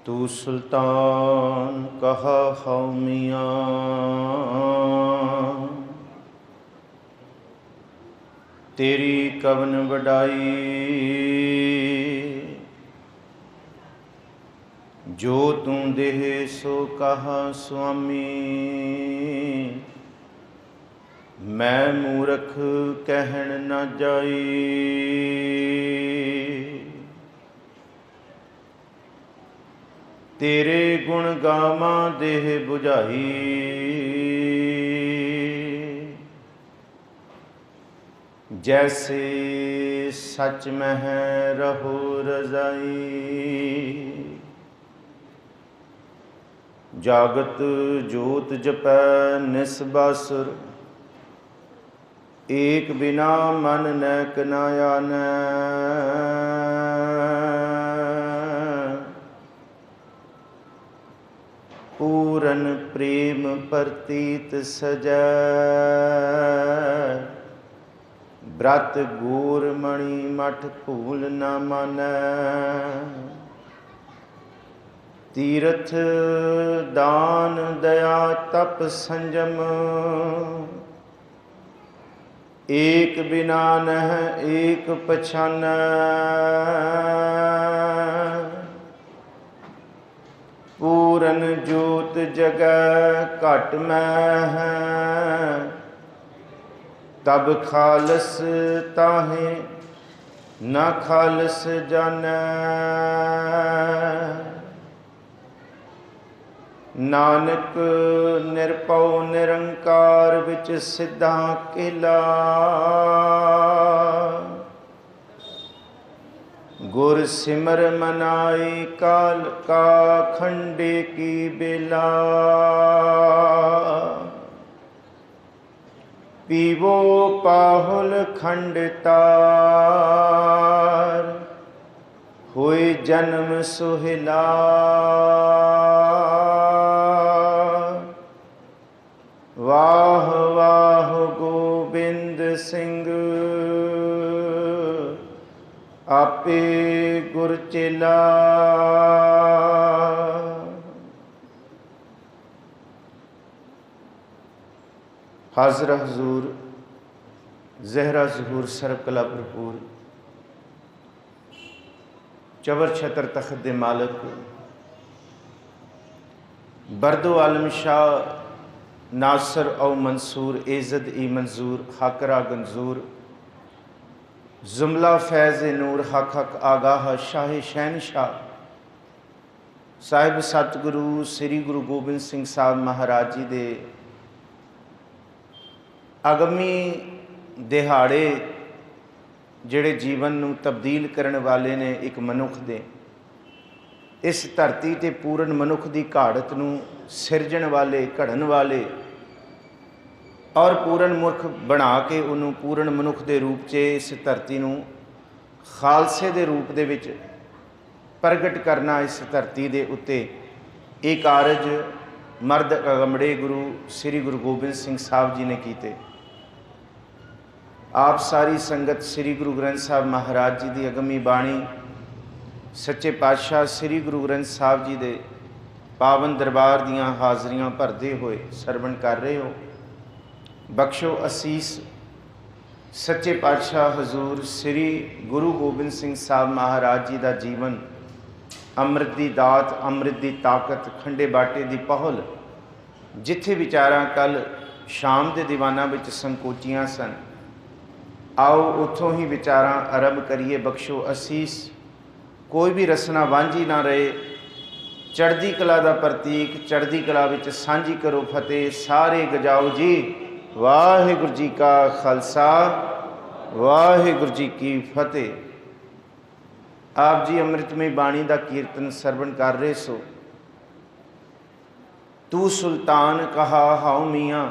तू सुल्तान कहा हौ मियाँ, तेरी कवन वडाई। जो तू देह सो कहा स्वामी, मैं मूर्ख कहन न जाई। तेरे गुण गावा देह बुझाई, जैसे सच मह रहो रजाई। जागत जोत जपै निसबासुर, एक बिना मन नैक न आनै। पूरन प्रेम प्रतीत सजै, ब्रत गोर मणि मठ भूल न मानै। तीर्थ दान दया तप संजम, एक बिना नह एक पछानै। पूरन जोत जगै घट मैं, तब खालस ताहे न खालस जानै। नानक निरपौ निरंकार विच सिद्धा केला। गुर सिमर मनाई काल का खंडे की बेला। पीवो पाहुल खंडतार, होए जन्म सुहिला। वाह वाह गोबिंद सिंह, आपे गुर चेला। हाज़िर हजूर ज़हरा ज़हूर सर्व कला भरपूर, चबर छतर तख्त दे मालक, बरदो आलम शाह नासर औ मंसूर, इज़्ज़त ई मंजूर, हाकरा गंजूर, जुमला फैज़ नूर, हक हक आगाह शाह शहनशाह साहिब सतगुरु श्री गुरु गोबिंद सिंह साहब महाराज जी दे अगमी दिहाड़े जिहड़े जीवन नूं तब्दील करने वाले ने एक मनुख दे, इस धरती ते पूर्ण मनुख की घाड़त नूं सिरजण वाले, घड़न वाले और पूर्ण मुख बना के उन्होंने पूर्ण मनुख के रूप से इस धरती नूं खालसे के रूप दे विच प्रगट करना इस धरती के उत्ते एक कारज मर्द अगमड़े गुरु श्री गुरु गोबिंद सिंह साहब जी ने कीते। आप सारी संगत श्री गुरु ग्रंथ साहब महाराज जी की अगमी बाणी सच्चे पातशाह श्री गुरु ग्रंथ साहब जी के पावन दरबार दियाँ हाज़रियाँ भरते हुए सरवण कर रहे हो। बख्शो असीस सच्चे पातशाह हजूर श्री गुरु गोबिंद सिंह साहब महाराज जी का जीवन अमृत की दात, अमृत की ताकत, खंडे बाटे की पहल, जिथे विचारां कल शाम के दीवाना विच संकोचियां सन, आओ उतों ही विचारां आरंभ करिए। बख्शो असीस कोई भी रसना वांझी ना रहे। चढ़दी कला का प्रतीक चढ़दी कला विच सांझी करो फतेह, सारे गजाओ जी वाहिगुरु जी का खालसा वाहिगुरु जी की फतेह। आप जी अमृतमय बाणी का कीर्तन सरवण कर रहे सो। तू सुल्तान कहा हाउ मियाँ,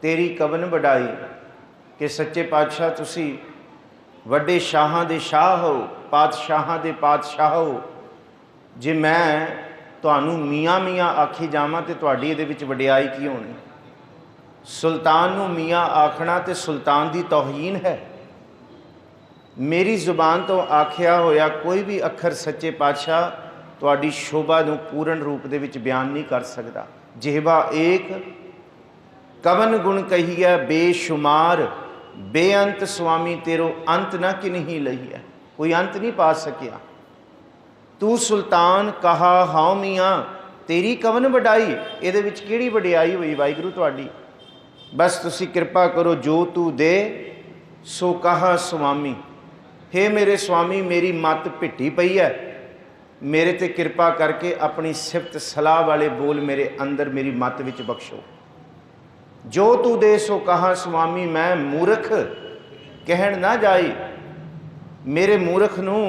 तेरी कवन वडाई। कि सच्चे पातशाह तुसी वड्डे शाहां दे शाह हो, पातशाहां दे पातशाह हो। जे मैं तुहानू मियाँ मियाँ आखी जावां तो तुहाडी इहदे विच वडियाई की होनी। सुल्तान नू मियाँ आखना तो सुल्तान की तौहीन है। मेरी जुबान तो आखिया होया कोई भी अखर सच्चे पातशाह तुहाडी शोभा नूं पूर्ण रूप दे विच बयान नहीं कर सकदा। जिहवा एक कवन गुण कहिए बेशुमार, बेअंत स्वामी तेरो अंत न किन्ही लईए। कोई अंत नहीं पा सकिया। तू सुल्तान कहा हाउ मियाँ, तेरी कवन वडाई, इहदे विच किहड़ी वडियाई हुई वाहिगुरू तुहाडी। बस तुसी कृपा करो, जो तू दे सो कहा स्वामी। हे मेरे स्वामी, मेरी मत भिट्टी पई है, मेरे ते कृपा करके अपनी सिफत सलाह वाले बोल मेरे अंदर मेरी मत विच बख्शो। जो तू दे सो कहा स्वामी, मैं मूर्ख कहण ना जाई। मेरे मूर्ख नूं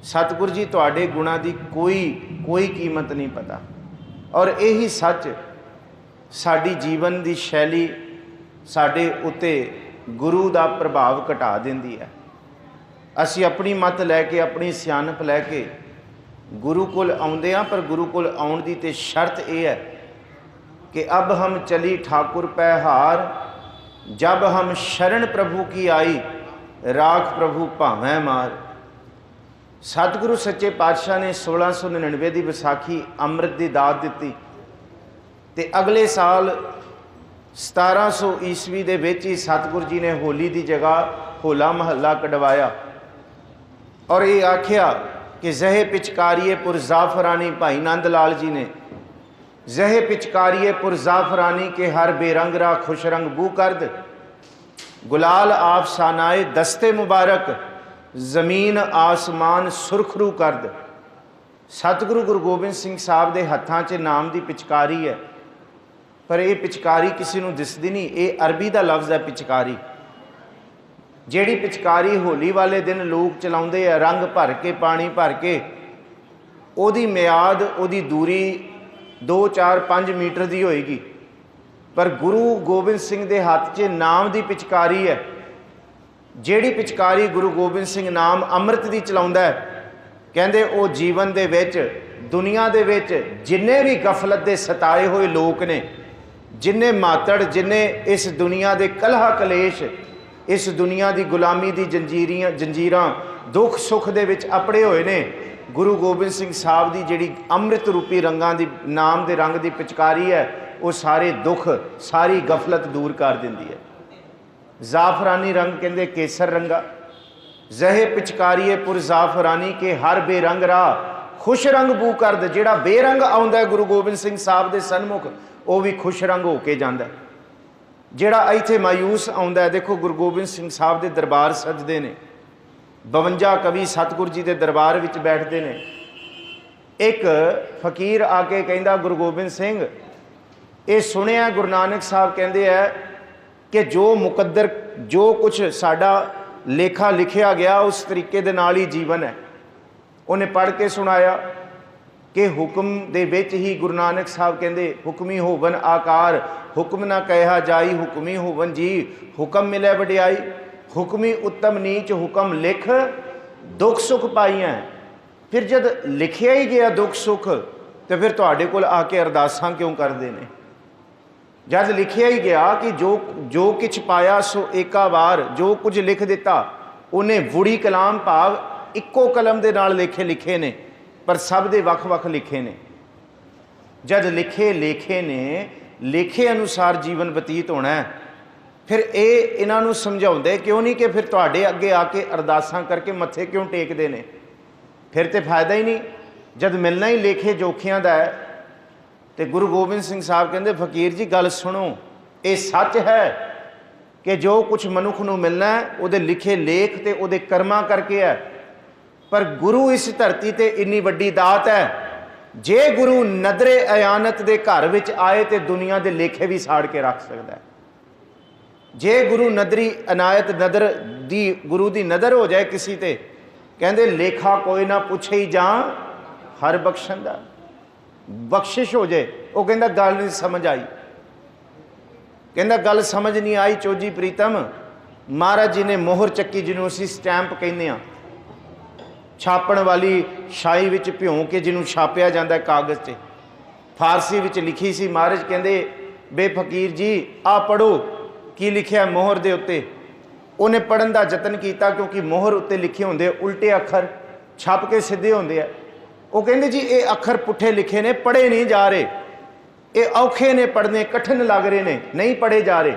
सतगुरु जी तुहाडे गुणां दी कोई कीमत नहीं पता। और यही सच साडी जीवन दी शैली साडे उत्ते गुरु दा प्रभाव घटा दिंदी है। असी अपनी मत लैके अपनी सियाणप लैके गुरु कोल आउंदे हां, पर गुरु कोल आउण दी ते शर्त यह है कि अब हम चली ठाकुर पै हार, जब हम शरण प्रभु की आई, राख प्रभु भावें मार। सतगुरु सच्चे पातशाह ने 1699 की विसाखी अमृत की दात दी, ते अगले साल 1700 ईस्वी दे विच ही सतगुरु जी ने होली की जगह होला महला कढवाया और ये आख्या कि जहे पिचकारीए पुर जाफरानी। भाई नंद लाल जी ने जहे पिचकारीए पुर जाफरानी के हर बेरंग रा खुश रंग बू करद। गुलाल आप सानाए दस्ते मुबारक, जमीन आसमान सुरखरू करद। सतगुरु गुरु गोबिंद सिंह साहब के हत्थां 'च नाम की पिचकारी है, पर यह पिचकारी किसी को दिसदी नहीं। ये अरबी का लफ्ज़ है पिचकारी। जिहड़ी पिचकारी होली वाले दिन लोग चलाउंदे आ, रंग भर के पानी भर के, उहदी मियाद उहदी दूरी 2 4 5 मीटर की होएगी। पर गुरु गोबिंद सिंह के हाथ 'च नाम की पिचकारी है। जिहड़ी पिचकारी गुरु गोबिंद सिंह नाम अमृत की चलाउंदा है, कहंदे वो जीवन दे विच दुनिया दे विच जिन्ने भी गफलत के सताए हुए लोग ने, जिन्ने मातड़, जिन्ने इस दुनिया के कलह कलेश, इस दुनिया की गुलामी की जंजीरां दुख सुख दे विच अपड़े हुए ने, गुरु गोबिंद सिंह साहब की जिहड़ी अमृत रूपी रंगां दी नाम दे रंग की पिचकारी है, वो सारे दुख सारी गफलत दूर कर दिंदी है। जाफरानी रंग कहंदे केसर रंगा। जहे पिचकारीए पुर जाफरानी के हर बेरंग राह खुश रंग बू करद। जिहड़ा बेरंग आउंदा है गुरु गोबिंद सिंह साहब के सन्मुख, वो भी खुश रंग होके जांदा है। जिहड़ा इत्थे मायूस आउंदा है, देखो गुरु गोबिंद सिंह साहब के दरबार सजदे ने, 52 कवि सतगुरु जी के दरबार विच बैठते ने। एक फकीर आके कहंदा, गुरु गोबिंद सिंह ये सुनिया गुरु नानक साहब कहंदे है कि जो मुकद्दर जो कुछ साडा लेखा लिखिया गया उस तरीके दे नाल ही जीवन है। उन्हें पढ़ के सुनाया कि हुक्म दे विच ही गुरु नानक साहब कहंदे, हुक्मी होवन आकार, हुक्म ना कहा जाई, हुक्मी होवन जी, हुक्म मिले वडियाई। हुक्मी उत्तम नीच हुक्म लिख, दुख सुख पाइया। फिर जब लिखिया ही गया दुख सुख, तो फिर तुहाडे कोल आके अरदासां क्यों करदे ने? जब लिखिया ही गया कि जो किछ पाया सो एका वार, जो कुछ लिख दिता उन्हें वुड़ी कलाम भाव इक्को कलम दे नाल लिखे ने, पर सब दे वख वख लिखे ने। जब लिखे लेखे ने लेखे अनुसार जीवन बतीत होना है, फिर ये इन्हों समझाते क्यों नहीं कि फिर तुहाडे अगे आके अरदासां करके मत्थे क्यों टेकते हैं? फिर तो फायदा ही नहीं। जब मिलना ही लेखे जोखियां दा है, तो गुरु गोबिंद सिंह साहब कहते, फकीर जी गल सुनो, ये सच है कि जो कुछ मनुख नूं मिलना है वो लिखे लेख तो वो कर्मां करके है, पर गुरु इस धरती ते इन्नी वड्डी दात है, जे गुरु नदरे अयानत दे घर विच आए तो दुनिया के लेखे भी साड़ के रख सकता है। जे गुरु नदरी अनायत नदर दी गुरु की नदर हो जाए किसी ते, कहते लेखा कोई ना पूछे ही जा हर बख्शन दा, बख्शिश हो जाए। वो कहता गल नहीं समझ आई, कहता गल समझ नहीं आई चोजी प्रीतम। महाराज जी ने मोहर चक्की, जिन्होंने असीं स्टैंप कहते हैं, छापण वाली शाई विच भ्यों के जिन्होंने छापिया जाता है कागज़ से, फारसी विच लिखी सी। महाराज कहते बे फकीर जी आ पढ़ो की लिखिया मोहर दे उत्ते। उन्हें पढ़न का यतन किया, क्योंकि मोहर उत्ते लिखे होंगे उल्टे अखर, छप के सीधे होंगे है। वो कहते जी ये अखर पुठे लिखे ने, पढ़े नहीं जा रहे, ये औखे ने पढ़ने, कठिन लग रहे ने, नहीं पढ़े जा रहे।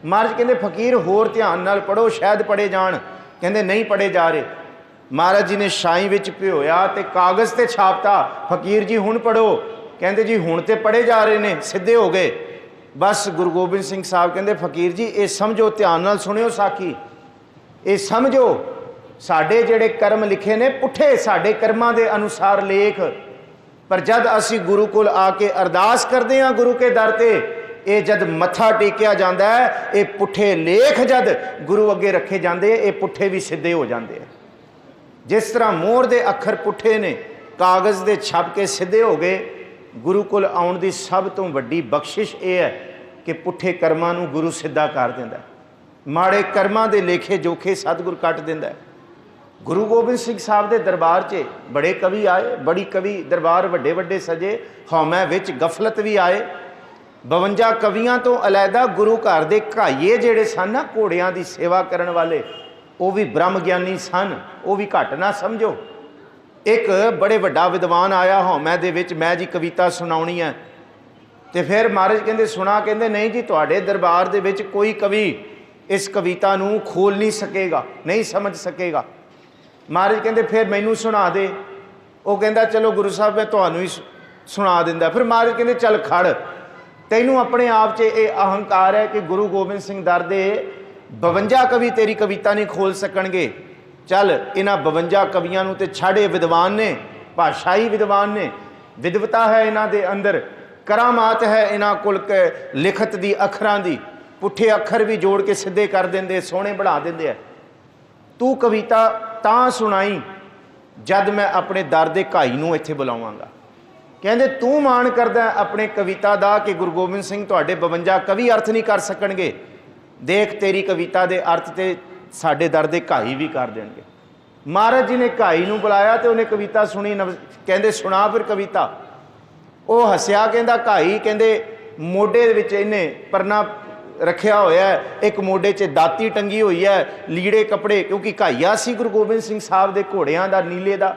महाराज कहते फकीर होर ध्यान नाल पढ़ो, शायद पढ़े जान। कहते नहीं पढ़े जा रहे। महाराज जी ने छाई विच भिओया ते कागज़ ते छापता, फकीर जी हुण पढ़ो। कहते जी हुण ते पढ़े जा रहे ने, सीधे हो गए। बस गुरु गोबिंद सिंह साहब कहते फकीर जी ये समझो, ध्यान नाल सुनियो साखी, ये समझो साडे जेड़े कर्म लिखे ने पुठे, साडे कर्मां दे अनुसार लेख, पर जद असी गुरु कोल आके अरदास करते हैं गुरु के दर ते, ये जद मत्था टेकिया जाता है, ये पुठे लेख जद गुरु अगे रखे जाते, ये पुठे भी सीधे हो जाते हैं। जिस तरह मोहर दे अखर पुठे ने, कागज़ दे छप के सीधे हो गए। गुरु कोल आउण दी सब तो वड्डी बख्शिश ये है कि पुठे कर्मां नूं गुरु सीधा कर दिंदा, माड़े कर्मां दे लेखे जोखे सतगुरु कट दिंदा। गुरु गोबिंद सिंह साहब के दरबार च बड़े कवि आए, बड़ी कवि दरबार वड्डे वड्डे सजे, हौमै विच गफलत भी आए। 52 कवियां तो अलैदा गुरु घर दे घाइए जेड़े सन ना, घोड़ियां दी सेवा करन वाले, वो भी ब्रह्म ज्ञानी सन, वो भी घट ना समझो। एक बड़े वड्डा विद्वान आया हौमै दे विच, मैं जी कविता सुनाउणी है, तो फिर महाराज कहते सुना, कहते नहीं जी तुहाडे दरबार दे विच कोई कवि इस कविता नूं खोल नहीं सकेगा, नहीं समझ सकेगा। महाराज कहते फिर मैनू सुना दे। वो कहता चलो गुरु साहब मैं तुहानू ही सुना दिंदा। फिर महाराज कहते चल खड़, तैनू अपने आप च ये अहंकार है कि गुरु गोबिंद सिंह दर दे 52 कवि तेरी कविता नहीं खोल सकणगे। चल इन्हां 52 कवियां नूं ते छड़े, विद्वान ने, भाषाई विद्वान ने, विद्वता है इन्हां दे अंदर, करामात है इन्हां कोल लिखत दी, अखरां दी, पुठे अखर भी जोड़ के सीधे कर देंदे, सोहणे बना देंदे है। तू कविता तां सुनाई जद मैं अपने दर दे घाई नूं इत्थे बुलावांगा। कहंदे तू माण करदा अपने कविता दा कि गुरु गोबिंद सिंह तुहाडे 52 कवि अर्थ नहीं कर सकणगे, देख तेरी कविता दे अर्थ ते साडे दर दे घाई भी कर देणगे। महाराज जी ने घाई नूं बुलाया तो उन्हें कविता सुनी। कहंदे सुना फिर कविता। वो हसिया, कहंदा घाई, कहंदे मोढे दे विच इहने परना रखिया होया है, एक मोढे च दाती टंगी हुई है, लीड़े कपड़े, क्योंकि घाइया सी गुरु गोबिंद सिंह साहब दे घोड़ियां दा, नीले दा,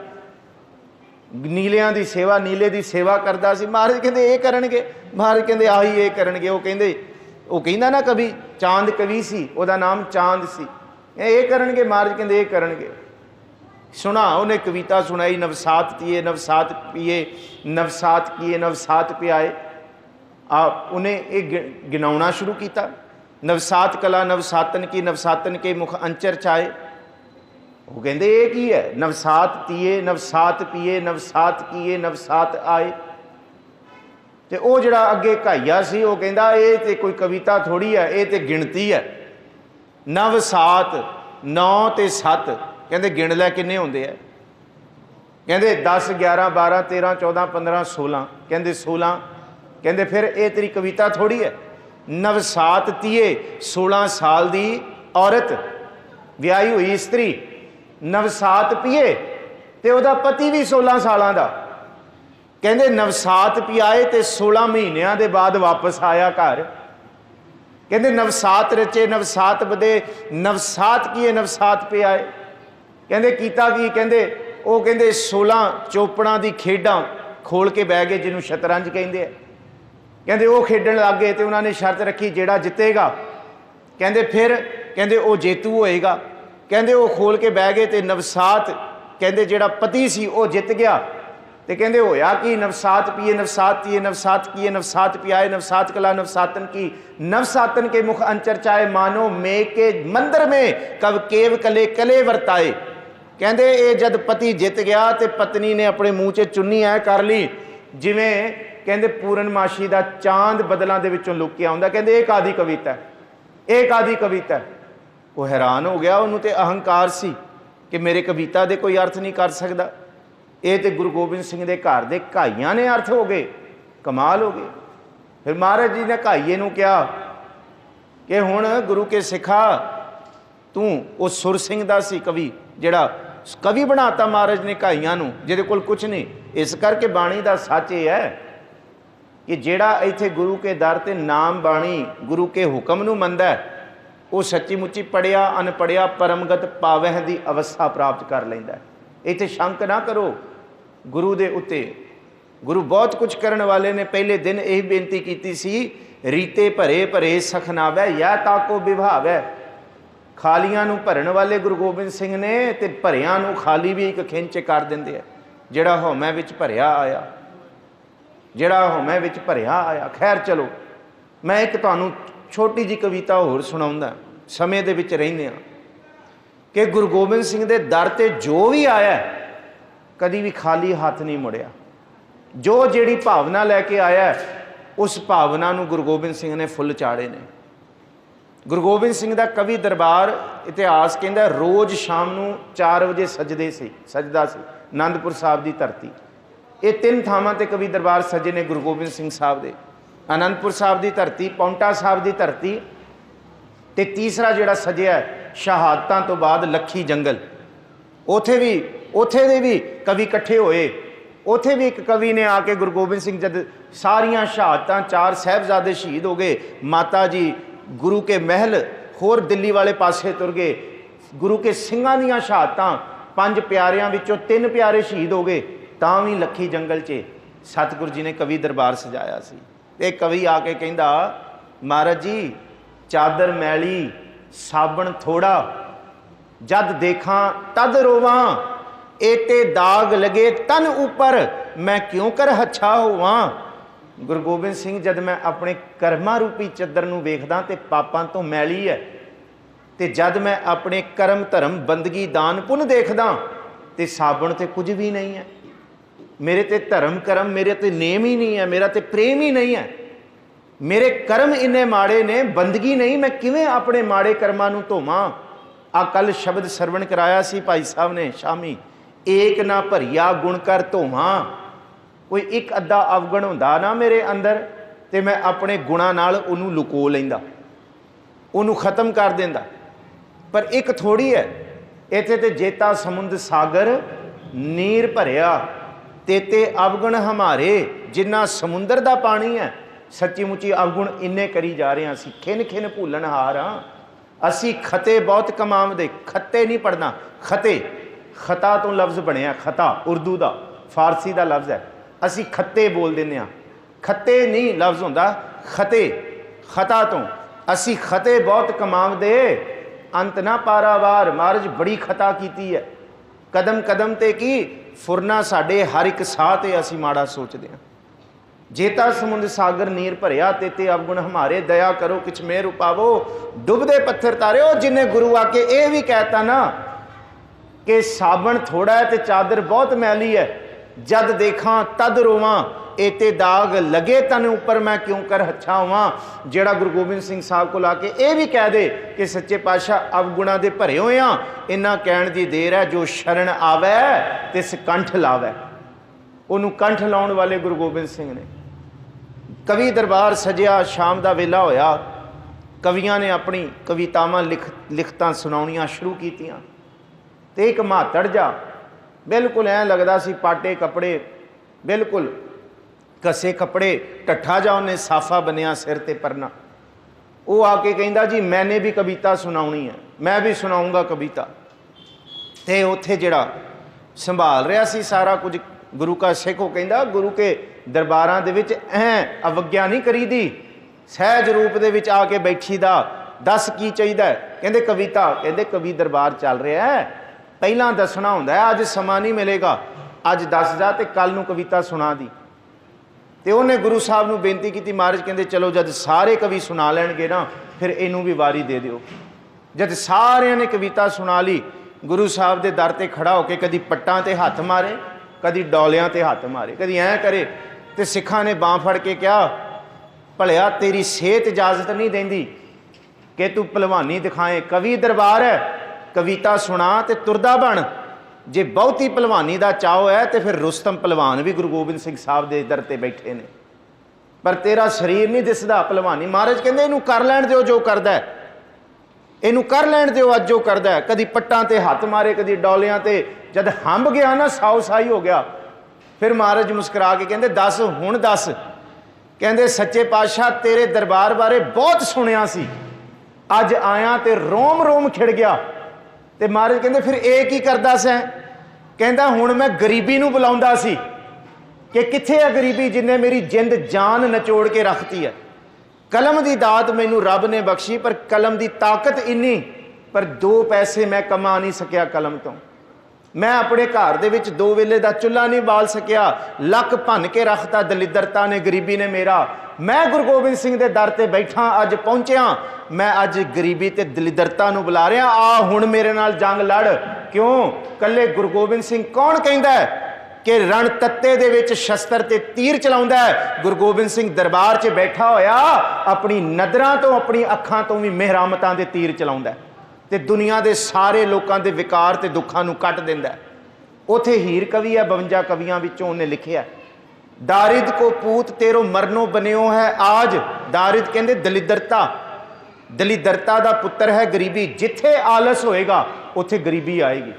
नीलियां दी सेवा, नीले दी सेवा करदा सी। महाराज कहंदे ये करनगे, महाराज कहंदे आही ये करनगे। वो कहंदे, वो कहंदा ना कवि, चांद कवि सी, ओदा नाम चांद सी, ये करनगे। महाराज कहंदे ये करनगे। सुना, उन्हें कविता सुनाई। नवसात पिए नवसात पिए, नवसात किए नवसात पियाए। आप उन्हें एक गिनाउना शुरू किया। नवसात कला नवसातन की, नवसातन के मुख अंचर चाहे। वो कहते ये की है, नवसात तीए नवसात पिए, नवसात किए नवसात आए। तो वो जड़ा अगे घाइया सी, वो कहता ये तो कोई कविता थोड़ी है, ये तो गिणती है। नवसात 9 ते 7, कहते गिण लै किन्ने होंदे है। कहते 10 11 12 13 14 15 16, कहते 16। कहते फिर ये तेरी कविता थोड़ी है। नवसात तीए 16 साल दी औरत, विआही हुई इस्त्री, नवसात पिए तो वह पति भी 16 सालों का। कहते नवसात पियाए तो 16 महीनों के बाद वापस आया घर। कहते नवसात रचे नवसात बदे, नवसात किए नवसात पियाए। कहते कीता की, कहते वो कहते 16 चौपड़ा की खेडा खोल के बह गए, जिन्होंने शतरंज कहते हैं। कहते वो खेडन लग गए तो उन्होंने शर्त रखी जेड़ा जितेगा, कहते फिर कहते वो जेतू होएगा। कहते वो खोल के बह गए तो नवसात, कहते जेड़ा पति सी वो जित गया। तो कहते होया कि नवसात पिए नवसात पिए, नवसात किए नवसात पियाए, नवसात कला नवसातन की, नवसातन के मुख अंचर चाहे, मानो मे के मंदिर में कब केव कले कले वरताए। कहते ये जद पति जित गया तो पत्नी ने अपने मूँह च चुन्नी ऐ कर ली, जिमें कहते पूर्णमाशी का चांद बदलों के विचों लुक के आउंदा। कहते एक आदि कविता है, एक आदि कविता है। वो हैरान हो गया, उन्होंने तो अहंकार सी कि मेरे कविता दे कोई अर्थ नहीं कर सकता। ये तो गुरु गोबिंद सिंह के घर के घाइया ने अर्थ हो गए, कमाल हो गए। फिर महाराज जी ने घाइए नूं कहा कि हुण गुरु के सिखा, तू वो सुर सिंह दा सी कवि, जिहड़ा कवि बनाता महाराज ने घाइया नूं, जिहदे कोल कुछ नहीं। इस करके बाणी का सच ये है कि जेड़ा इत्थे गुरु के दर ते नाम बाणी गुरु के हुक्म नूं मनदा है, वो सच्ची मुच्ची पढ़िया अनपढ़िया परमगत पावह दी अवस्था प्राप्त कर लैंदा है। इत्थे शंक ना करो, गुरु दे उत्ते। गुरु बहुत कुछ करने वाले ने पहले दिन यही बेनती की सी, रीते भरे भरे सखनावै या ताको विभावै। खालियां नूं भरन वाले गुरु गोबिंद सिंह ने ते भरियां नूं खाली भी एक खिंच कर दिंदे आ। जिहड़ा हौमै विच भरिया आया, जिहड़ा हौमै विच भरिया आया। खैर चलो, मैं एक तुहानूं छोटी जी कविता होर सुणाउंदा। समय दे विच रहिंदे आ कि गुरु गोबिंद सिंह दे दर ते जो भी आया कदी भी खाली हाथ नहीं मुड़िया। जो जिहड़ी भावना लैके आया उस भावना नूं गुरु गोबिंद सिंह ने फुੱਲ चाड़े ने। गुरु गोबिंद सिंह दा कवि दरबार इतिहास कहंदा रोज़ शाम नूं 4 वजे सजदा सी आनंदपुर साहब की धरती। ये 3 थावां ते कवि दरबार सजे ने गुरु गोबिंद सिंह साहब दे। आनंदपुर साहब की धरती, पौंटा साहब की धरती, ते तीसरा जिहड़ा सजिया शहादतां तो बाद लखी जंगल। उत्थे दे भी कवि इकट्ठे होए। उत्थे भी एक कवि ने आके गुरु गोबिंद सिंह जद सारियां शहादतां, 4 साहिबजादे शहीद हो गए, माता जी गुरु के महल होर दिल्ली वाले पासे तुर गए, गुरु के सिंघां दीयां शहादतां 5 प्यारियां विचों 3 प्यारे शहीद हो गए, तां भी लखी जंगल च सतगुरु जी ने कवि दरबार सजाया सी। ते कवि आके कहंदा, महाराज जी चादर मैली साबण थोड़ा, जद देखा तद रोवां, एते दाग लगे तन ऊपर, मैं क्यों कर हच्छा होवां। गुरु गोबिंद सिंह जद मैं अपने कर्मा रूपी चद्दर नूं वेखदा ते पापां तो मैली है, ते जद मैं अपने कर्म धर्म बंदगी दान पुन देखदा ते साबण ते कुछ भी नहीं है। मेरे ते धर्म कर्म, मेरे ते नेम ही नहीं है, मेरा ते प्रेम ही नहीं है, मेरे कर्म इन्ने माड़े ने, बंदगी नहीं, मैं किवें अपने माड़े कर्मां नूं धोवां। आ कल शब्द सरवण कराया सी भाई साहब ने शामी, एक ना भरिया गुण कर धोवां। कोई एक अद्धा अवगुण हुंदा ना मेरे अंदर ते मैं अपने गुणां नाल उहनूं लुको लैंदा, उहनूं खत्म कर दिंदा। पर एक थोड़ी है, इत्थे ते जेता समुंद सागर नीर भरिया, तेते अवगुण हमारे। जिन्ना समुंदर दा पानी है, सच्ची मुची अवगुण इन्ने करी जा रहे हैं। असीं खिन खिन भुल्लण हार हाँ। असीं खते बहुत कमावदे, खते नहीं पढ़ना, खते खता तो लफ्ज़ बनिया, खता उर्दू का फारसी का लफ्ज़ है, असी खत्ते बोल देने आ, खत्ते नहीं लफ्ज़ होंदा, खते खता तो असी खते बहुत कमावदे, अंत ना पारावार। महाराज बड़ी खता कीती है, कदम कदम ते की फुरना साडे हर एक साह ते असी माड़ा सोचते हैं। जेता समुंद सागर नीर भरिया, तेते अवगुण हमारे, दया करो किछ मेहर उपावो, डुबदे पत्थर तारे। जिन्हें गुरु आके ये भी कहता ना कि साबण थोड़ा है ते चादर बहुत मैली है, जद देखा तद रोवां, एते दाग लगे तन ऊपर, मैं क्यों कर हच्छा होवां। जेड़ा गुरु गोबिंद सिंह साहब को लाके ये भी कह दे कि सच्चे पातशाह अवगुणा दे भरे होए आ, इन्ना कहण दी देर है, जो शरण आवे तिस कंठ लावे। उन्होंने कंठ लाउण वाले गुरु गोबिंद सिंह ने। कवि दरबार सजिया, शाम का वेला होया, कवियां ने अपनी कवितावां लिखतां सुनाउणियां शुरू कीतियां। ते एक म्हातड़ जा बिल्कुल ऐ लगदा सी, पाटे कपड़े बिल्कुल कसे कपड़े, टट्ठा जा उन्हें साफा बनिया सिर ते परना। वो आके कहंदा जी मैंने भी कविता सुनाउणी है, मैं भी सुनाऊंगा कविता। ते उत्थे जिहड़ा संभाल रहा सी सारा कुछ गुरु का सिख, वो कहंदा गुरु के दरबारां दे विच अवग्या नहीं करी दी, सहज रूप दे विच आके बैठी दा, दस की चाहिदा है। कहंदे कविता, कहंदे कवि दरबार चल रहा है, पहला दसना होंदा है, अज समा नहीं मिलेगा, अज दस जा ते कल नूं कविता सुना दी। तो उन्हें गुरु साहब नूं बेनती की, महाराज कहंदे चलो जद सारे कवि सुना लैणगे ना फिर इनू भी वारी दे दिओ। जद सारिਆਂ ने कविता सुना ली, गुरु साहब के दर ते खड़ा होकर कदी पट्टां ते हत्थ मारे, कदी डौलियां ते हत्थ मारे, कदी ऐ करे, तो सिखां ने बांह फड़ के कहा, भलिया तेरी सेहत इजाजत नहीं देंदी कि तू भलवानी दिखाए, कवि दरबार है, कविता सुना ते तुरदा बन। जे बहुती भलवानी का चाओ है तो फिर रुस्तम भलवान भी गुरु गोबिंद सिंह साहब के दर ते बैठे ने, पर तेरा शरीर नहीं दिसदा भलवानी। महाराज कहंदे इनू कर लैण दिओ जो करदा है, इनू कर लैण दिओ अज जो करदा है। कदी पट्टां ते हत्थ मारे, कदी डौलियां ते, जद हंब गया ना साओ साई हो गया, फिर महाराज मुस्करा के कहंदे दस हुण दस। कहंदे सच्चे पातशाह तेरे दरबार बारे बहुत सुनिया सी, अज आया तो रोम रोम खिड़ गया। तो महाराज कहंदे फिर एक ही करदा सैं, कहता हुण मैं गरीबी नूं बुलाउंदा सी कि कित्थे है गरीबी जिन्हें मेरी जिंद जान नचोड़ के रखती है। कलम की दात मैनू रब ने बख्शी, पर कलम की ताकत इन्नी, पर 2 पैसे मैं कमा नहीं सकिया कलम तो। मैं अपने घर दे विच 2 वेले का चुल्हा नहीं बाल सकिया, लक भन के रखता दलिदरता ने, गरीबी ने मेरा। मैं गुरु गोबिंद सिंह के दर ते बैठा, अज पहुंचया, मैं अज गरीबी ते दलिदरता नूं बुला रहा, आ हुण मेरे नाल जंग लड़। क्यों? कल्ले गुरु गोबिंद सिंह कौन कहंदा है कि रण तत्ते दे विच शस्त्र ते तीर चलाउंदा है? गुरु गोबिंद सिंह दरबार 'च बैठा होया अपनी नदरां तो अपनी अखां तो भी मेहरामतां दे तीर चलाउंदा है ते दुनिया के सारे लोगों के विकार ते दुखां नूं कट दिंदा है। उथे हीर कवि है, 52 कवियां विचों उन्हें लिखिया, दारिद को पूत तेरो मरनो बनियो है आज। दारिद कहंदे दलिदरता, दलिदरता दा पुत्र है गरीबी। जिथे आलस होएगा उथे गरीबी आएगी,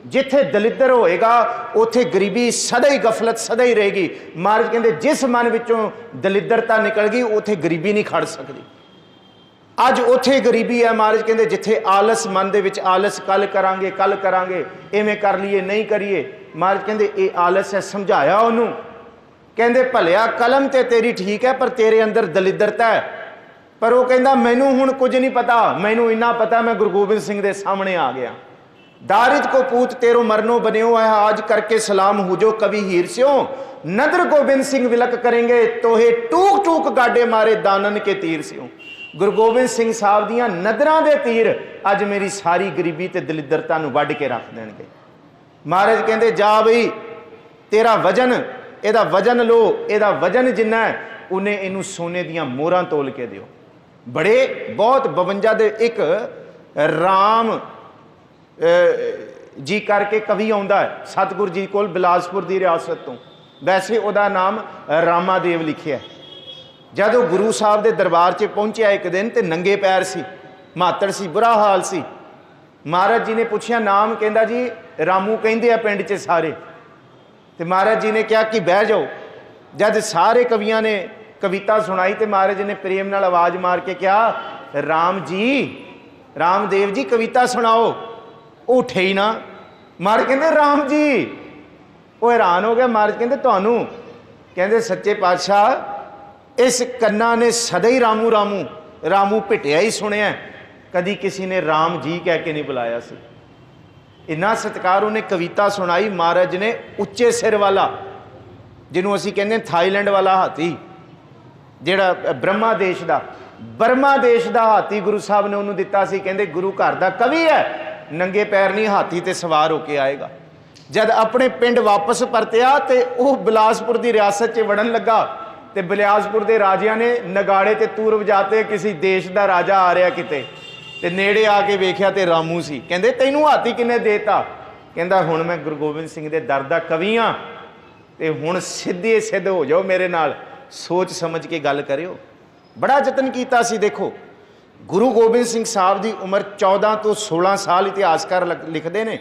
जिथे दलिदर होएगा उथे गरीबी, सदा ही गफलत सदा ही रहेगी। महाराज कहंदे जिस मन विचों दलिदरता निकल गई उथे गरीबी नहीं खड़ सकती। अज उथे गरीबी है। महाराज कहंदे जिथे आलस मन दे विच आलस, कल करांगे, इवें कर लीए नहीं करिए। महाराज कहंदे ये आलस है, समझाया उन्हों, कहंदे भलिया कलम ते तेरी ठीक है पर तेरे अंदर दलिदरता है। पर वो कहंदा मैनू हुण कुछ नहीं पता, मैनू इन्ना पता मैं गुरु गोबिंद सिंह दे सामने आ गया। दारिद को पूत तेरो मरनो बनियो है आज, करके सलाम हो जो कवि हीर स्यों। नदर गोबिंद सिंह विलक करेंगे तोहे, टूक टूक गाडे मारे दानन के तीर स्यों। गुरु गोबिंद सिंह साहब दियां नदरां दे तीर अज मेरी सारी गरीबी ते दलिदरता नूं वढ के रख देणगे। महाराज कहंदे जा बई तेरा वजन, इहदा वजन लो, इहदा वजन जिन्ना है उन्हें इनू सोने दियां मोहरां तोल के दिओ। बड़े बहुत 52 दे एक राम जी करके कवि आउंदा है सतगुरु जी कोल बिलासपुर की रियासत तो, वैसे उहदा नाम रामादेव लिखिया है। जब वो गुरु साहब के दरबार 'च पहुंचा एक दिन तो नंगे पैर सी, मातड़ सी, बुरा हाल सी। महाराज जी ने पूछया नाम, कहंदा जी रामू कहंदे आ पिंड 'च सारे। तो महाराज जी ने कहा कि बह जाओ। जब सारे कवियां ने कविता सुनाई तो महाराज जी ने प्रेम नाल आवाज़ मार के कहा राम जी, रामदेव जी कविता सुनाओ। उठे ही ना। महाराज कहंदे राम जी, वो हैरान हो गया। महाराज कहंदे तुहानू? कहंदे सच्चे पातशाह इस कन्ना ने सदा ही रामू रामू रामू पिटिया ही सुनिया, कदी किसी ने राम जी कह के नहीं बुलाया सी। इन्ना सत्कार उन्हें कविता सुनाई। महाराज ने उच्चे सिर वाला, जिन्हों असी कहने थाईलैंड वाला हाथी, जिहड़ा ब्रह्मा देश का, बर्मा देश का हाथी गुरु साहब ने उन्होंने दिता सी। कहंदे गुरु घर का कवि है, नंगे पैर नहीं हाथी ते सवार होके आएगा। जब अपने पिंड वापस परतिया तो वह बिलासपुर की रियासत 'च वड़न लगा तो बिलासपुर के राजिया ने नगाड़े ते तूर वजाते किसी देश का राजा आ रहा किते, ते नेड़े आके वेख्या तो रामू सी। कहंदे तैनू हाथी किने देता? कहंदा हुण मैं गुरु गोबिंद सिंह दे दर दा कवि हाँ ते हुण सीधे सिद्ध हो जाओ मेरे नाल, सोच समझ के गल करियो। बड़ा जतन कीता सी। देखो गुरु गोबिंद सिंह साहब की उम्र 14 तो 16 साल इतिहासकार लिखते हैं।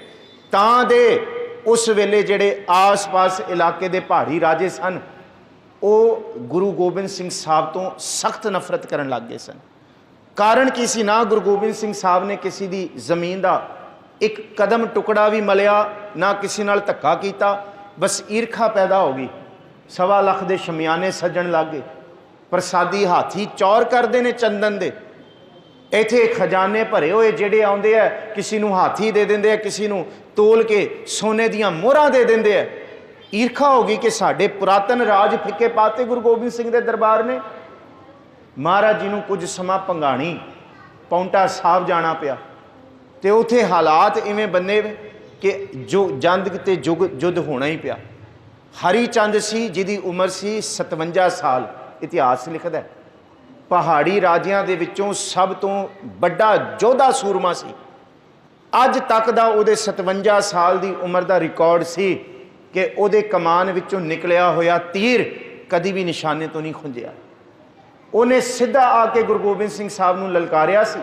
तां दे उस वेले जिहड़े आस पास इलाके दे पहाड़ी राजे सन वो गुरु गोबिंद सिंह साहब तो सख्त नफरत करन लग गए सन। कारण की सी ना गुरु गोबिंद सिंह साहब ने किसी दी जमीन का एक कदम टुकड़ा भी मलिया, ना किसी नाल धक्का कीता, बस ईरखा पैदा हो गई। 1.25 लाख के शमियाने सजन लग गए, प्रसादी हाथी चौर करते हैं चंदन दे। इत्थे खजाने भरे हुए जिहड़े आउंदे आ, किसी नूं हाथी दे देंदे आ, किसी नूं तोल के सोने दियां मोहरां दे देंदे आ। ईरखा हो गई कि साडे पुरातन राज फिके पाते गुरु गोबिंद सिंह के दरबार ने। महाराज जी नूं कुछ समा भंगाणी पौंटा साहब जाना पिया तो उत्थे हालात इवें बने कि जो जंग ते युद्ध होना ही पिया। हरीचंद सी जिहदी उम्र सी 57 साल, इतिहास लिखदा है। पहाड़ी राजियां दे विचों सब तो बड़ा योद्धा सूरमा सी। अज तक दा उहदे 57 साल की उम्र का रिकॉर्ड सी कि उहदे कमान विचों निकलिया होया तीर कदी भी निशाने तो नहीं खुंजिया। उन्हें सीधा आके गुरु गोबिंद सिंह साहब नूं ललकारिया सी।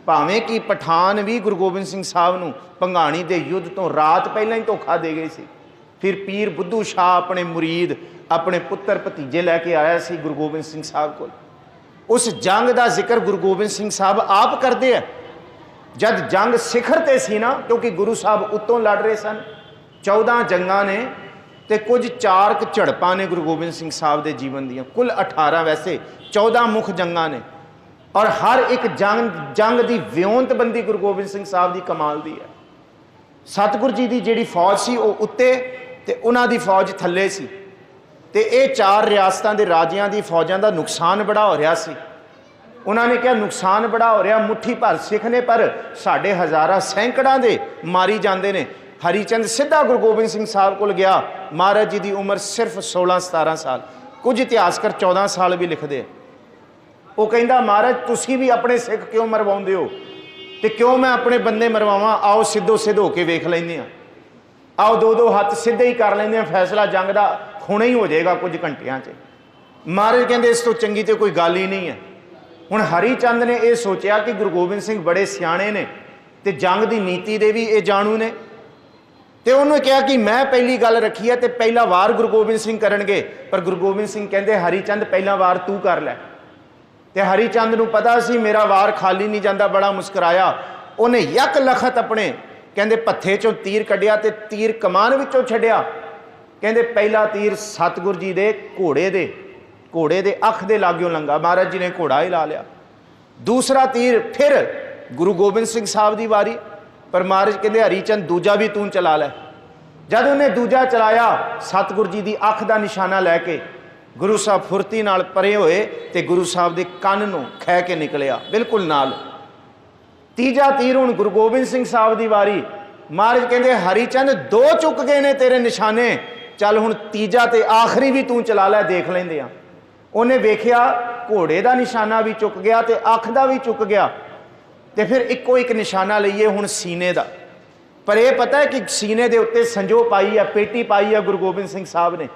भावें कि पठान भी गुरु गोबिंद सिंह साहब नूं भंगाणी दे युद्ध तो रात पहलां ही धोखा दे गए सी। फिर पीर बुद्धू शाह अपने मुरीद अपने पुत्र भतीजे लैके आया सी गुरु गोबिंद सिंह साहब को। उस जंग का जिक्र गुरु गोबिंद सिंह साहब आप करते हैं। जब जंग सिखर ते सी ना, क्योंकि गुरु साहब उत्तों लड़ रहे सन, 14 ਜੰਗਾਂ ਨੇ ਤੇ ਕੁਝ 4 ਕੁ ਝੜਪਾਂ ਨੇ ਗੁਰੂ ਗੋਬਿੰਦ ਸਿੰਘ ਸਾਹਿਬ ਦੇ ਜੀਵਨ ਦੀਆਂ। ਕੁੱਲ 18 ਵੈਸੇ 14 ਮੁੱਖ ਜੰਗਾਂ ਨੇ ਔਰ ਹਰ ਇੱਕ ਜੰਗ ਦੀ ਵਿਉਂਤਬੰਦੀ ਗੁਰੂ ਗੋਬਿੰਦ ਸਿੰਘ ਸਾਹਿਬ ਦੀ ਕਮਾਲ ਦੀ ਹੈ। ਸਤਿਗੁਰ ਜੀ ਦੀ ਜਿਹੜੀ ਫੌਜ ਸੀ ਉਹ ਉੱਤੇ ਤੇ ਉਹਨਾਂ ਦੀ ਫੌਜ ਥੱਲੇ ਸੀ ਤੇ ਇਹ 4 ਰਿਆਸਤਾਂ ਦੇ ਰਾਜਿਆਂ ਦੀ ਫੌਜਾਂ ਦਾ ਨੁਕਸਾਨ ਬੜਾ ਹੋ ਰਿਹਾ ਸੀ। ਉਹਨਾਂ ਨੇ ਕਿਹਾ ਨੁਕਸਾਨ ਬੜਾ ਹੋ ਰਿਹਾ, ਮੁੱਠੀ ਭਰ ਸਿੱਖ ਨੇ ਪਰ ਸਾਡੇ ਹਜ਼ਾਰਾਂ ਸੈਂਕੜਾਂ ਦੇ ਮਾਰੀ ਜਾਂਦੇ ਨੇ। ਹਰੀਚੰਦ ਸਿੱਧਾ ਗੁਰੂ ਗੋਬਿੰਦ ਸਿੰਘ ਸਾਹਿਬ ਕੋਲ ਗਿਆ। ਮਹਾਰਾਜ ਜੀ ਦੀ ਉਮਰ ਸਿਰਫ 16-17 ਸਾਲ, ਕੁਝ ਇਤਿਹਾਸਕਾਰ 14 ਸਾਲ ਵੀ ਲਿਖਦੇ ਆ। ਉਹ ਕਹਿੰਦਾ ਮਹਾਰਾਜ ਤੁਸੀਂ ਵੀ ਆਪਣੇ ਸਿੱਖ ਕਿਉਂ ਮਰਵਾਉਂਦੇ ਹੋ ਤੇ ਕਿਉਂ ਮੈਂ ਆਪਣੇ ਬੰਦੇ ਮਰਵਾਵਾਂ? ਆਓ ਸਿੱਧੋ ਸਿੱਧ ਹੋ ਕੇ ਵੇਖ ਲੈਂਦੇ ਹਾਂ, ਆਓ 2-2 ਹੱਥ ਸਿੱਧੇ ਹੀ ਕਰ ਲੈਂਦੇ ਹਾਂ, ਫੈਸਲਾ ਜੰਗ ਦਾ ਹੁਣੇ ਹੀ ਹੋ ਜਾਏਗਾ ਕੁਝ ਘੰਟਿਆਂ 'ਚ। ਮਹਾਰਾਜ ਕਹਿੰਦੇ ਇਸ ਤੋਂ ਚੰਗੀ ਤੇ ਕੋਈ ਗੱਲ ਹੀ ਨਹੀਂ ਹੈ। ਹੁਣ ਹਰੀਚੰਦ ਨੇ ਇਹ ਸੋਚਿਆ ਕਿ ਗੁਰੂ ਗੋਬਿੰਦ ਸਿੰਘ ਬੜੇ ਸਿਆਣੇ ਨੇ ਤੇ ਜੰਗ ਦੀ ਨੀਤੀ ਦੇ ਵੀ ਇਹ ਜਾਣੂ ਨੇ ਤੇ ਉਹਨੂੰ ਕਿਹਾ ਕਿ ਮੈਂ ਪਹਿਲੀ ਗੱਲ ਰੱਖੀ ਹੈ ਤੇ ਪਹਿਲਾ ਵਾਰ ਗੁਰੂ ਗੋਬਿੰਦ ਸਿੰਘ ਕਰਨਗੇ। ਪਰ ਗੁਰੂ ਗੋਬਿੰਦ ਸਿੰਘ ਕਹਿੰਦੇ ਹਰੀਚੰਦ ਪਹਿਲਾ ਵਾਰ ਤੂੰ ਕਰ ਲੈ। ਤੇ ਹਰੀਚੰਦ ਨੂੰ ਪਤਾ ਸੀ ਮੇਰਾ ਵਾਰ ਖਾਲੀ ਨਹੀਂ ਜਾਂਦਾ, ਬੜਾ ਮੁਸਕਰਾਇਆ। ਉਹਨੇ ਯਕ ਲਖਤ ਆਪਣੇ ਕਹਿੰਦੇ ਪੱਥੇ ਚੋਂ ਤੀਰ ਕੱਢਿਆ ਤੇ ਤੀਰ ਕਮਾਨ ਵਿੱਚੋਂ ਛੱਡਿਆ। ਕਹਿੰਦੇ ਪਹਿਲਾ ਤੀਰ ਸਤਿਗੁਰ ਜੀ ਦੇ ਘੋੜੇ ਦੇ ਅੱਖ ਦੇ ਲਾਗਿਓਂ ਲੰਘਾ, ਮਹਾਰਾਜ ਜੀ ਨੇ ਘੋੜਾ ਹੀ ਲਾ ਲਿਆ। ਦੂਸਰਾ ਤੀਰ ਫਿਰ ਗੁਰੂ ਗੋਬਿੰਦ ਸਿੰਘ ਸਾਹਿਬ ਦੀ ਵਾਰੀ, ਪਰ ਮਹਾਰਾਜ ਕਹਿੰਦੇ ਹਰੀਚੰਦ ਦੂਜਾ ਵੀ ਤੂੰ ਚਲਾ ਲੈ। ਜਦ ਉਹਨੇ ਦੂਜਾ ਚਲਾਇਆ ਸਤਿਗੁਰ ਜੀ ਦੀ ਅੱਖ ਦਾ ਨਿਸ਼ਾਨਾ ਲੈ ਕੇ ਗੁਰੂ ਸਾਹਿਬ ਫੁਰਤੀ ਨਾਲ ਪਰੇ ਹੋਏ ਤੇ ਗੁਰੂ ਸਾਹਿਬ ਦੇ ਕੰਨ ਨੂੰ ਖਹਿ ਕੇ ਨਿਕਲਿਆ ਬਿਲਕੁਲ ਨਾਲ। ਤੀਜਾ ਤੀਰ ਹੁਣ ਗੁਰੂ ਗੋਬਿੰਦ ਸਿੰਘ ਸਾਹਿਬ ਦੀ ਵਾਰੀ। ਮਹਾਰਾਜ ਕਹਿੰਦੇ ਹਰੀਚੰਦ 2 ਚੁੱਕ ਗਏ ਨੇ ਤੇਰੇ ਨਿਸ਼ਾਨੇ, ਚੱਲ ਹੁਣ ਤੀਜਾ ਤੇ ਆਖਰੀ ਵੀ ਤੂੰ ਚਲਾ ਲੈ, ਦੇਖ ਲੈਂਦੇ ਆ। ਉਹਨੇ ਵੇਖਿਆ ਘੋੜੇ ਦਾ ਨਿਸ਼ਾਨਾ ਵੀ ਚੁੱਕ ਗਿਆ ਤੇ ਅੱਖ ਦਾ ਵੀ ਚੁੱਕ ਗਿਆ ਤੇ ਫਿਰ ਇੱਕੋ ਇੱਕ ਨਿਸ਼ਾਨਾ ਲਈਏ ਹੁਣ ਸੀਨੇ ਦਾ। ਪਰ ਇਹ ਪਤਾ ਹੈ ਕਿ ਸੀਨੇ ਦੇ ਉੱਤੇ ਸੰਜੋ ਪਾਈ ਆ, ਪੇਟੀ ਪਾਈ ਆ ਗੁਰੂ ਗੋਬਿੰਦ ਸਿੰਘ ਸਾਹਿਬ ਨੇ।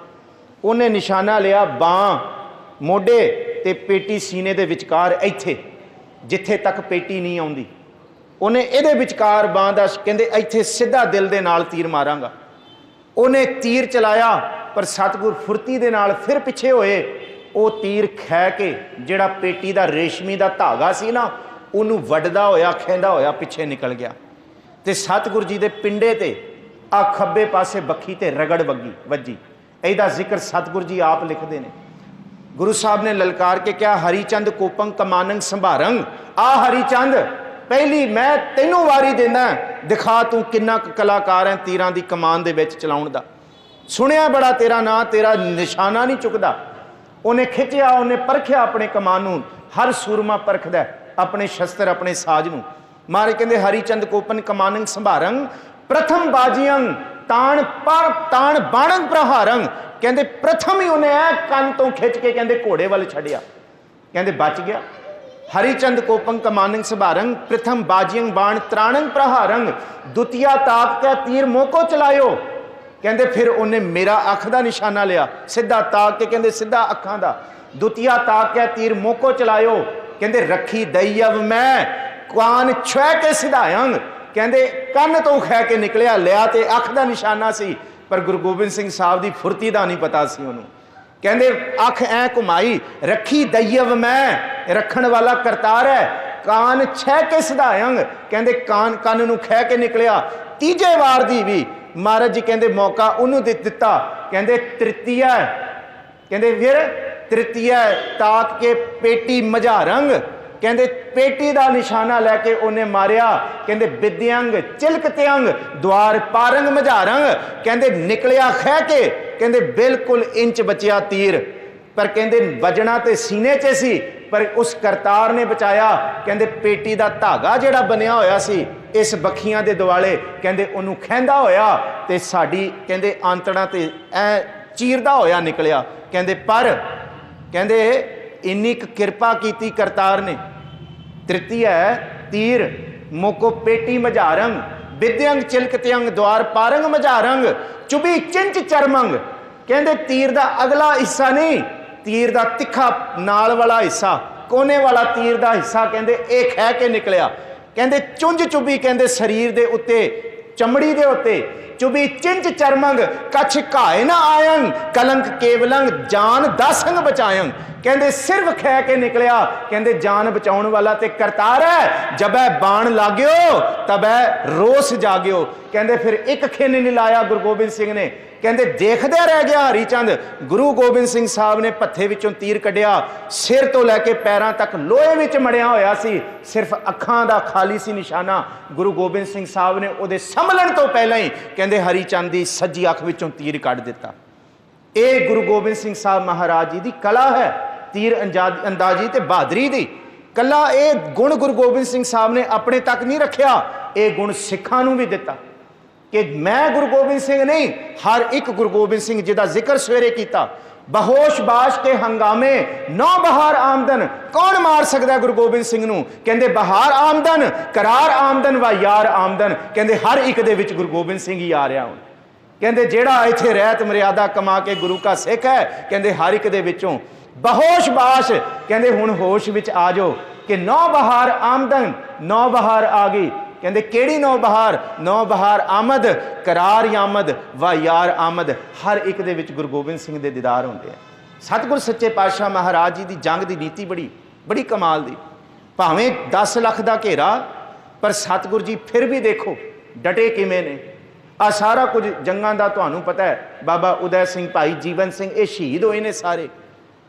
ਉਹਨੇ ਨਿਸ਼ਾਨਾ ਲਿਆ ਬਾਂਹ, ਮੋਢੇ ਤੇ ਪੇਟੀ ਸੀਨੇ ਦੇ ਵਿਚਕਾਰ, ਇੱਥੇ ਜਿੱਥੇ ਤੱਕ ਪੇਟੀ ਨਹੀਂ ਆਉਂਦੀ। ਉਹਨੇ ਇਹਦੇ ਵਿਚਕਾਰ ਬਾਂਹ ਦਾ ਕਹਿੰਦੇ ਇੱਥੇ ਸਿੱਧਾ ਦਿਲ ਦੇ ਨਾਲ ਤੀਰ ਮਾਰਾਂਗਾ। ਉਹਨੇ ਤੀਰ ਚਲਾਇਆ ਪਰ ਸਤਿਗੁਰ ਫੁਰਤੀ ਦੇ ਨਾਲ ਫਿਰ ਪਿੱਛੇ ਹੋਏ। ਉਹ ਤੀਰ ਖਹਿ ਕੇ ਜਿਹੜਾ ਪੇਟੀ ਦਾ ਰੇਸ਼ਮੀ ਦਾ ਧਾਗਾ ਸੀ ਨਾ ਉਹਨੂੰ ਵੱਢਦਾ ਹੋਇਆ ਖਹਿੰਦਾ ਹੋਇਆ ਪਿੱਛੇ ਨਿਕਲ ਗਿਆ ਤੇ ਸਤਿਗੁਰ ਜੀ ਦੇ ਪਿੰਡੇ ਤੇ ਆ ਖੱਬੇ ਪਾਸੇ ਬੱਖੀ ਤੇ ਰਗੜ ਵੱਜੀ। ਇਹਦਾ ਜ਼ਿਕਰ ਸਤਿਗੁਰ ਜੀ ਆਪ ਲਿਖਦੇ ਨੇ। ਗੁਰੂ ਸਾਹਿਬ ਨੇ ਲਲਕਾਰ ਕੇ ਕਿਹਾ ਹਰੀਚੰਦ ਕੋਪੰਗ ਕਮਾਨੰਗ ਸੰਭਾਰੰਗ। ਆ ਹਰੀਚੰਦ ਪਹਿਲੀ ਮੈਂ ਤੈਨੂੰ ਵਾਰੀ ਦਿੰਦਾ, ਦਿਖਾ ਤੂੰ ਕਿੰਨਾ ਕਲਾਕਾਰ ਹੈ ਤੀਰਾਂ ਦੀ ਕਮਾਨ ਦੇ ਵਿੱਚ ਚਲਾਉਣ ਦਾ। ਸੁਣਿਆ ਬੜਾ ਤੇਰਾ ਨਾਂ, ਤੇਰਾ ਨਿਸ਼ਾਨਾ ਨਹੀਂ ਚੁੱਕਦਾ। ਉਹਨੇ ਖਿੱਚਿਆ, ਉਹਨੇ ਪਰਖਿਆ ਆਪਣੇ ਕਮਾਨ ਨੂੰ। ਹਰ ਸੂਰਮਾ ਪਰਖਦਾ ਆਪਣੇ ਸ਼ਸਤਰ ਆਪਣੇ ਸਾਜ ਨੂੰ। ਮਹਾਰਾਜ ਕਹਿੰਦੇ ਹਰੀਚੰਦ ਕੋਪਨ ਕਮਾਨੰਗ ਸੰਭਾਰੰਗ ਪ੍ਰਥਮ ਬਾਜੀਅੰਗ ਤਾਣ ਬਾਣੰਗ ਪ੍ਰਹਾਰੰਗ। ਕਹਿੰਦੇ ਪ੍ਰਥਮ ਹੀ ਉਹਨੇ ਐ ਕੰਨ ਤੋਂ ਖਿੱਚ ਕੇ ਕਹਿੰਦੇ ਘੋੜੇ ਵੱਲ ਛੱਡਿਆ, ਕਹਿੰਦੇ ਬਚ ਗਿਆ। ਹਰੀਚੰਦ ਕੋਪੰਗ ਕਮਾਨੰਗ ਸੰਭਾਰੰਗ ਪ੍ਰਥਮ ਬਾਜੀਅੰਗ ਬਾਣ ਤ੍ਰਾਣੰਗ ਪ੍ਰਹਾਰੰਗ ਦੁਤੀਆ ਤਾਕ ਕੇ ਤੀਰ ਮੋਕੋ ਚਲਾਇਓ। ਕਹਿੰਦੇ ਫਿਰ ਉਹਨੇ ਮੇਰਾ ਅੱਖ ਦਾ ਨਿਸ਼ਾਨਾ ਲਿਆ, ਸਿੱਧਾ ਤਾਕ ਕੇ ਕਹਿੰਦੇ ਸਿੱਧਾ ਅੱਖਾਂ ਦਾ। ਦੁਤੀਆ ਤਾਕ ਕੇ ਤੀਰ ਮੋਕੋ ਚਲਾਇਓ। ਕਹਿੰਦੇ ਰੱਖੀ ਦਈਵ ਮੈਂ ਕਾਨ ਛੁਐ ਕੇ ਸਿਧਾਇੰਗ। ਕਹਿੰਦੇ ਕੰਨ ਤੋਂ ਖਹਿ ਕੇ ਨਿਕਲਿਆ, ਲਿਆ ਤੇ ਅੱਖ ਦਾ ਨਿਸ਼ਾਨਾ ਸੀ ਪਰ ਗੁਰੂ ਗੋਬਿੰਦ ਸਿੰਘ ਸਾਹਿਬ ਦੀ ਫੁਰਤੀ ਦਾ ਨਹੀਂ ਪਤਾ ਸੀ ਉਹਨੂੰ। ਕਹਿੰਦੇ ਅੱਖ ਐ ਘੁਮਾਈ, ਰੱਖੀ ਦਈਵ ਮੈਂ, ਰੱਖਣ ਵਾਲਾ ਕਰਤਾਰ ਹੈ। ਕਾਨ ਛਹਿ ਕੇ ਸਿਧਾਇੰਗ, ਕਹਿੰਦੇ ਕੰਨ ਨੂੰ ਖਹਿ ਕੇ ਨਿਕਲਿਆ। ਤੀਜੇ ਵਾਰ ਦੀ ਵੀ ਮਹਾਰਾਜ ਜੀ ਕਹਿੰਦੇ ਮੌਕਾ ਉਹਨੂੰ ਦਿੱਤਾ। ਕਹਿੰਦੇ ਤ੍ਰਿਤੀਆ, ਕਹਿੰਦੇ ਫਿਰ ਤ੍ਰਿਤੀਆ ਤਾਕ ਕੇ ਪੇਟੀ ਮਝਾਰੰਗ। ਕਹਿੰਦੇ ਪੇਟੀ ਦਾ ਨਿਸ਼ਾਨਾ ਲੈ ਕੇ ਉਹਨੇ ਮਾਰਿਆ। ਕਹਿੰਦੇ ਵਿਦਿਅੰਗ ਚਿਲਕਤਿਅੰਗ ਦਵਾਰ ਪਾਰੰਗ ਮਝਾਰੰਗ। ਕਹਿੰਦੇ ਨਿਕਲਿਆ ਖਹਿ ਕੇ, ਕਹਿੰਦੇ ਬਿਲਕੁਲ ਇੰਚ ਬਚਿਆ ਤੀਰ, ਪਰ ਕਹਿੰਦੇ ਵੱਜਣਾ ਤੇ ਸੀਨੇ 'ਚ ਸੀ ਪਰ ਉਸ ਕਰਤਾਰ ਨੇ ਬਚਾਇਆ। ਕਹਿੰਦੇ ਪੇਟੀ ਦਾ ਧਾਗਾ ਜਿਹੜਾ ਬਣਿਆ ਹੋਇਆ ਸੀ ਇਸ ਬੱਖੀਆਂ ਦੇ ਦੁਆਲੇ, ਕਹਿੰਦੇ ਉਹਨੂੰ ਖਹਿੰਦਾ ਹੋਇਆ ਤੇ ਸਾਡੀ ਕਹਿੰਦੇ ਆਂਤੜਾਂ ਤੇ ਐ ਚੀਰਦਾ ਹੋਇਆ ਨਿਕਲਿਆ। ਕਹਿੰਦੇ ਪਰ ਕਹਿੰਦੇ ਇੰਨੀ ਕੁ ਕਿਰਪਾ ਕੀਤੀ ਕਰਤਾਰ ਨੇ। ਤ੍ਰਿਤੀਆ ਤੀਰ ਮੋਕੋ ਪੇਟੀ ਮਝਾਰੰਗ ਵਿਦਿਅੰਗ ਚਿਲਕਤਿਅੰਗ ਦਵਾਰ ਪਾਰੰਗ ਮਝਾਰੰਗ ਚੁਬੀ ਚਿੰਚ ਚਰਮੰਗ। ਕਹਿੰਦੇ ਤੀਰ ਦਾ ਅਗਲਾ ਹਿੱਸਾ ਨਹੀਂ, ਤੀਰ ਦਾ ਤਿੱਖਾ ਨਾਲ ਵਾਲਾ ਹਿੱਸਾ, ਕੋਨੇ ਵਾਲਾ ਤੀਰ ਦਾ ਹਿੱਸਾ ਕਹਿੰਦੇ ਇਹ ਖਹਿ ਕੇ ਨਿਕਲਿਆ। ਕਹਿੰਦੇ ਚੁੰਝ ਚੁਬੀ ਕਹਿੰਦੇ ਸਰੀਰ ਦੇ ਉੱਤੇ, ਚਮੜੀ ਦੇ ਉੱਤੇ। ਚੁਬੀ ਚਿੰਚ ਚਰਮੰਗ ਕਛ ਘਾਏ ਨਾ ਆਇੰਗ ਕਲੰਕ ਕੇਵਲੰਗ ਜਾਨ ਦਾਸੰਗ ਬਚਾਇੰਗ। कहते सिर विखै के निकलिया, कहते जान बचाउण वाला ते करतार है, जबै बाण लाग्यो तबै रोस जाग्यो। कहते फिर एक खिन नहीं लाया गुरु गोबिंद सिंह ने, कहते देखदे रह गया हरीचंद। गुरु गोबिंद सिंह साहब ने पत्थे विचों तीर कढ़िया, सिर तो लैके पैरां तक लोहे विच मड़िया होया सी, सिर्फ अखां दा खाली सी निशाना। गुरु गोबिंद सिंह साहब ने उहदे संभलण तो पहलां ही कहते हरीचंद दी सज्जी अख विचों तीर कढ़ दिता। ये गुरु गोबिंद सिंह साहब महाराज जी की कला है, तीर अंदाजी ते बहादरी दी कला। ये गुण गुरु गोबिंद सिंह साहब ने अपने तक नहीं रखिया, ये गुण सिखां नूं भी दिता कि मैं गुरु गोबिंद सिंह नहीं, हर एक गुरु गोबिंद सिंह जिहदा जिक्र सवेरे किया। बहोश बाश के हंगामे नौ बहार आमदन, कौन मार सकता है गुरु गोबिंद सिंह नूं? कहंदे बहार आमदन, करार आमदन व यार आमदन। कहंदे हर एक दे विच गुरु गोबिंद सिंह ही आ रहा हुण। कहंदे जेड़ा इत्थे रहत मर्यादा कमा के गुरु का सिख है, कहंदे हर एक दे विचों बहोश बाश, कहंदे हुण होश विच आ जाओ कि नौ बहार आमदन, नौ बहार आ गई। कहंदे केड़ी नौ बहार? नौ बहार आमद, करार आमद व यार आमद। हर एक दे विच गुरु गोबिंद सिंह दे दीदार होंदे आ। सतगुर सच्चे पातशाह महाराज जी दी जंग दी नीति बड़ी कमाल दी। भावें 10 लाख दा घेरा, पर सतगुर जी फिर भी देखो डटे किवें ने। आ सारा कुछ जंगां दा तुहानूं पता है, बाबा उदय सिंह, भाई जीवन सिंह, ये शहीद होए ने सारे।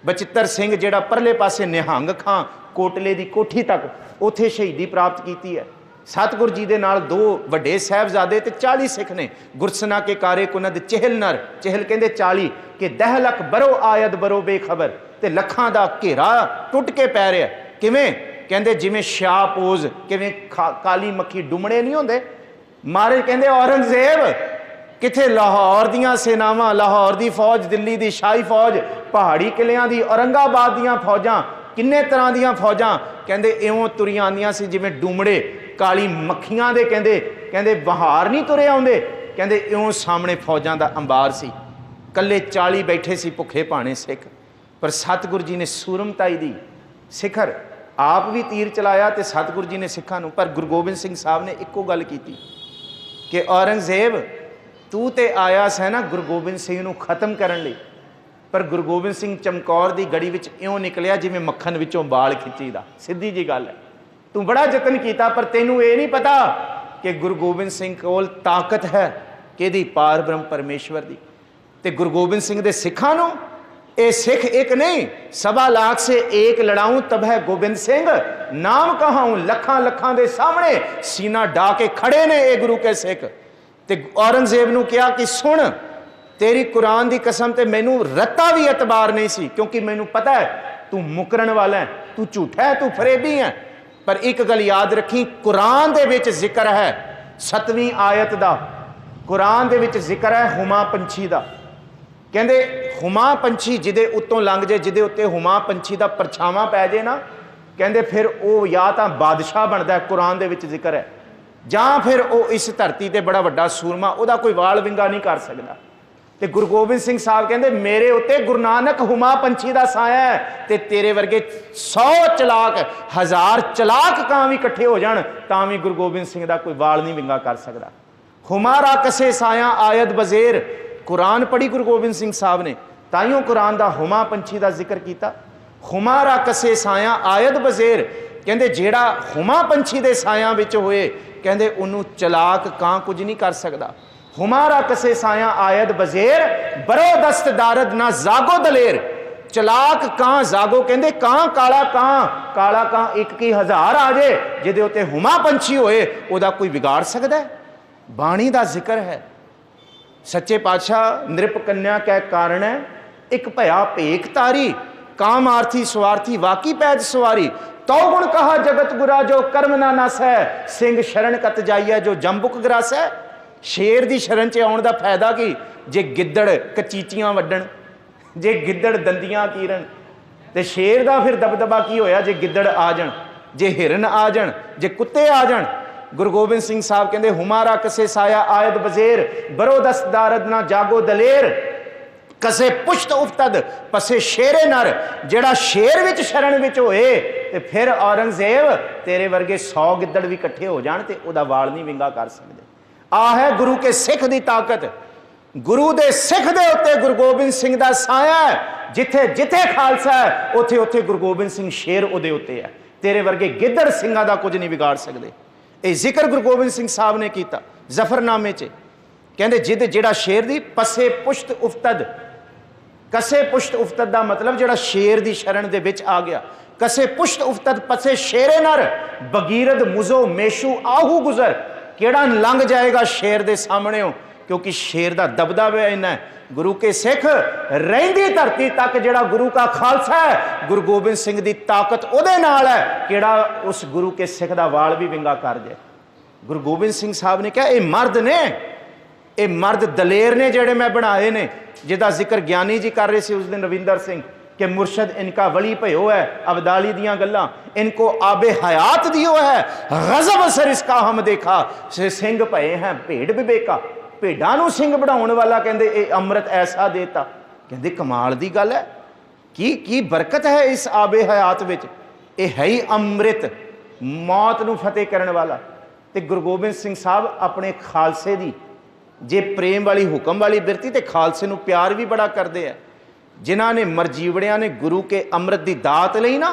बचित्तर सिंह जिहड़ा परले पासे निहंग खां कोटले दी कोठी तक उत्थे शहीदी प्राप्त की है। सतगुर जी दे नाल 2 वड्डे साहिबजादे ते 40 सिख ने। गुरसना के कारे कुनद चहल नर, चहल कहंदे 40 कि 10 लख बरो आयद बरो बेखबर, ते लखां दा घेरा टुट के पै रिहा। किवें? कहंदे जिवें शाहपोज, किवें काली मक्खी डुमणे नहीं होंदे। महाराज कहंदे औरंगजेब किथे लाहौर दियां सेनावां, लाहौर दी फौज, दिल्ली दी शाही फौज, पहाड़ी किलियां दी, औरंगाबाद दियां फौजां, किन्ने तरह दियां फौजां, कहंदे इउं तुरियां आंदियां सी जिवें डुमड़े काली मक्खियां दे। कहंदे बहार नहीं तुरे आउंदे, कहंदे इउं सामने फौजां दा अंबार सी। कल्ले 40 बैठे सी भुखे भाणे सिख, पर सतगुर जी ने सूरमताई दी सिखर आप भी तीर चलाया ते सतगुर जी ने सिखां नूं। पर गुरु गोबिंद सिंह साहब ने इक्को गल कीती कि औरंगजेब तू ते आया सै ना गुरु गोबिंद सिंह नूं खत्म करन लई, पर गुरु गोबिंद सिंह चमकौर दी गड़ी विच इउं निकलिया जिवें मक्खन विचों बाल खिच्चीदा। सीधी जी गल है, तू बड़ा यतन किया पर तेनू ये नहीं पता कि गुरु गोबिंद सिंह कोल ताकत है कि पार ब्रह्म परमेश्वर दी। ते गुरु गोबिंद सिंह दे सिखां नूं, ए सिख एक नहीं 1.25 लाख से एक लड़ाऊं तब है गोबिंद सिंह, नाम कहाऊं लखां लखां दे सामने सीना डा के खड़े ने ए गुरु के सिख। ते औरंगजेब नूं कहा कि सुन तेरी कुरान दी कसम ते मैनू रत्ता भी एतबार नहीं सी, क्योंकि मैनू पता है तू मुकरण वाला है, तू झूठा है, तू फरेबी है। पर एक गल याद रखी, कुरान दे विच जिक्र है 7वीं आयत दा, कुरान दे विच जिक्र है हुमा पंछी दा। कहंदे हुमा पंछी जिदे उत्तों लंघ जाए, जिदे उत्ते हुमा पंछी दा परछावां पै जाए ना, कहंदे फिर वो या तां बादशाह बनदा है, कुरान दे विच जिक्र है, जां फिर वो इस धरती ते बड़ा वड्डा सूरमा, उहदा कोई वाल विंगा नहीं कर सकदा। ते गुरु गोबिंद सिंह साहब कहंदे मेरे उत्ते गुरु नानक हुमा पंछी दा साया है, ते तेरे वर्गे 100 चलाक 1000 चलाक कां भी इकट्ठे हो जाण तां भी गुरु गोबिंद सिंह दा कोई वाल नहीं विंगा कर सकदा। हुमारा कसे साया आयत बजेर, कुरान पढ़ी गुरु गोबिंद सिंह साहब ने, ताइयों कुरान दा हुमा पंछी दा जिक्र किया। हुमारा कसे साया आयत बजेर, कहंदे जेड़ा हुमा पंछी दे सायां विच होए, कहंदे उन्होंने चलाक कां कुछ नहीं कर सकता। हुमारा कसे साया आयत बजेर, बरो दस्त दारद ना जागो दलेर, चलाक कां जागो, कहंदे कां काला कां 1,000 आ जाए, जिहदे उत्ते हुमा पंछी होए उहदा कोई बिगाड़ सकदा है। बाणी दा जिक्र है, सच्चे पातशाह नृप कन्या कै कारण है, एक भया भेख तारी, काम आर्थी स्वार्थी वाकी पैद सवारी, तो गुण कहा जगत गुरा जो कर्म ना नस है, सिंह शरण कत जाइए जो जंबुक ग्रस है। शेर दी शरण च आउण दा फायदा की, जे गिद्दड़ कचीचियां वड्डण, जे गिद्दड़ दंदियां कीरन, ते शेर दा फिर दबदबा की होया जे गिद्दड़ आ जाण, जे हिरन आ जाण, जे कुत्ते आ जाण। गुरु गोबिंद सिंह साहब कहंदे हुमारा कसे साया आयत बजेर, बरो दस्त दारद ना जागो दलेर, कसे पुश्त उफ्तद पसे शेरे नर, जेड़ा शेर विच शरण विच होए ते फिर औरंगजेब तेरे वर्गे 100 गिद्दड़ भी इकट्ठे हो जाण ते उहदा वाल नहीं विंगा कर सकदे। आ है गुरु के सिख दी ताकत। गुरु दे सिख दे उत्ते गुरु गोबिंद सिंह दा साया है। जिथे जिथे खालसा है उथे उथे गुरु गोबिंद सिंह शेर उहदे उत्ते है। तेरे वर्गे गिद्दड़ सिंघां दा कुछ नहीं बिगाड़ सकते। ये जिक्र गुरु गोबिंद सिंह साहब ने किया जफरनामे च। कहते जिद जिहड़ा शेर दी पसे पुश्त उफ्तद, कसे पुश्त उफ्तद का मतलब जिहड़ा शेर दी शरण दे विच आ गया। कसे पुश्त उफ्तद पसे शेरे नर, बगीरद मुजो मेशू आहू गुजर। केड़ा लंघ जाएगा शेर दे सामने हो, क्योंकि शेर का दबदा वे इन्ना है। गुरु के सिख रहिंदी धरती तक जिहड़ा गुरु का खालसा है, गुरु गोबिंद सिंह की ताकत उहदे नाल है। केड़ा उस गुरु के सिख का वाल भी विंगा कर जाए। गुरु गोबिंद सिंह साहब ने कहा ये मर्द ने, ये मर्द दलेर ने जेड़े मैं बनाए ने, जिहदा जिक्र ज्ञानी जी कर रहे थे उस दिन रविंदर सिंह कि मुर्शद इनका वली भयो है। अबदाली दियाँ गल्लां इनको आबे हयात दियो है। गजब असर इसका हम देखा, सिंह भये हैं भेड़ विवेका। भेडां नूं सिंह बढ़ाउण वाला कहंदे ये अमृत ऐसा देता। कहंदे कमाल दी गल है, की बरकत है इस आबे हयात विच। ये है ही अमृत, मौत नूं फतेह करने वाला। ते गुरु गोबिंद सिंह साहब अपने खालसे दी जे प्रेम वाली हुक्म वाली बिरती ते खालसे नूं प्यार भी बड़ा करते हैं। जिन्हां ने मरजीवड़ियां ने गुरु के अमृत की दात लई ना,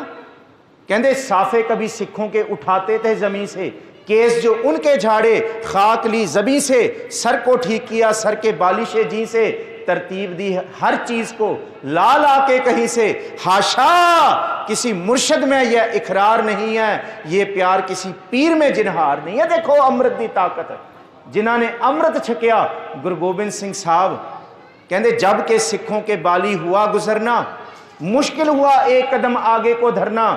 कहंदे साफे कभी सिखों के उठाते थे जमीन से, केस जो उनके झाड़े खाक ली जबी से, सर को ठीक किया सर के बालिशे जी से, तरतीब दी हर चीज को ला ला के कहीं से। हाशा किसी मुर्शद में यह इकरार नहीं है, ये प्यार किसी पीर में जिनहार नहीं है। देखो अमृत की ताकत, जिन्हां ने अमृत छकिया। गुरु गोबिंद सिंह साहब कहते जब के सिखों के बाली हुआ गुजरना, मुश्किल हुआ एक कदम आगे को धरना।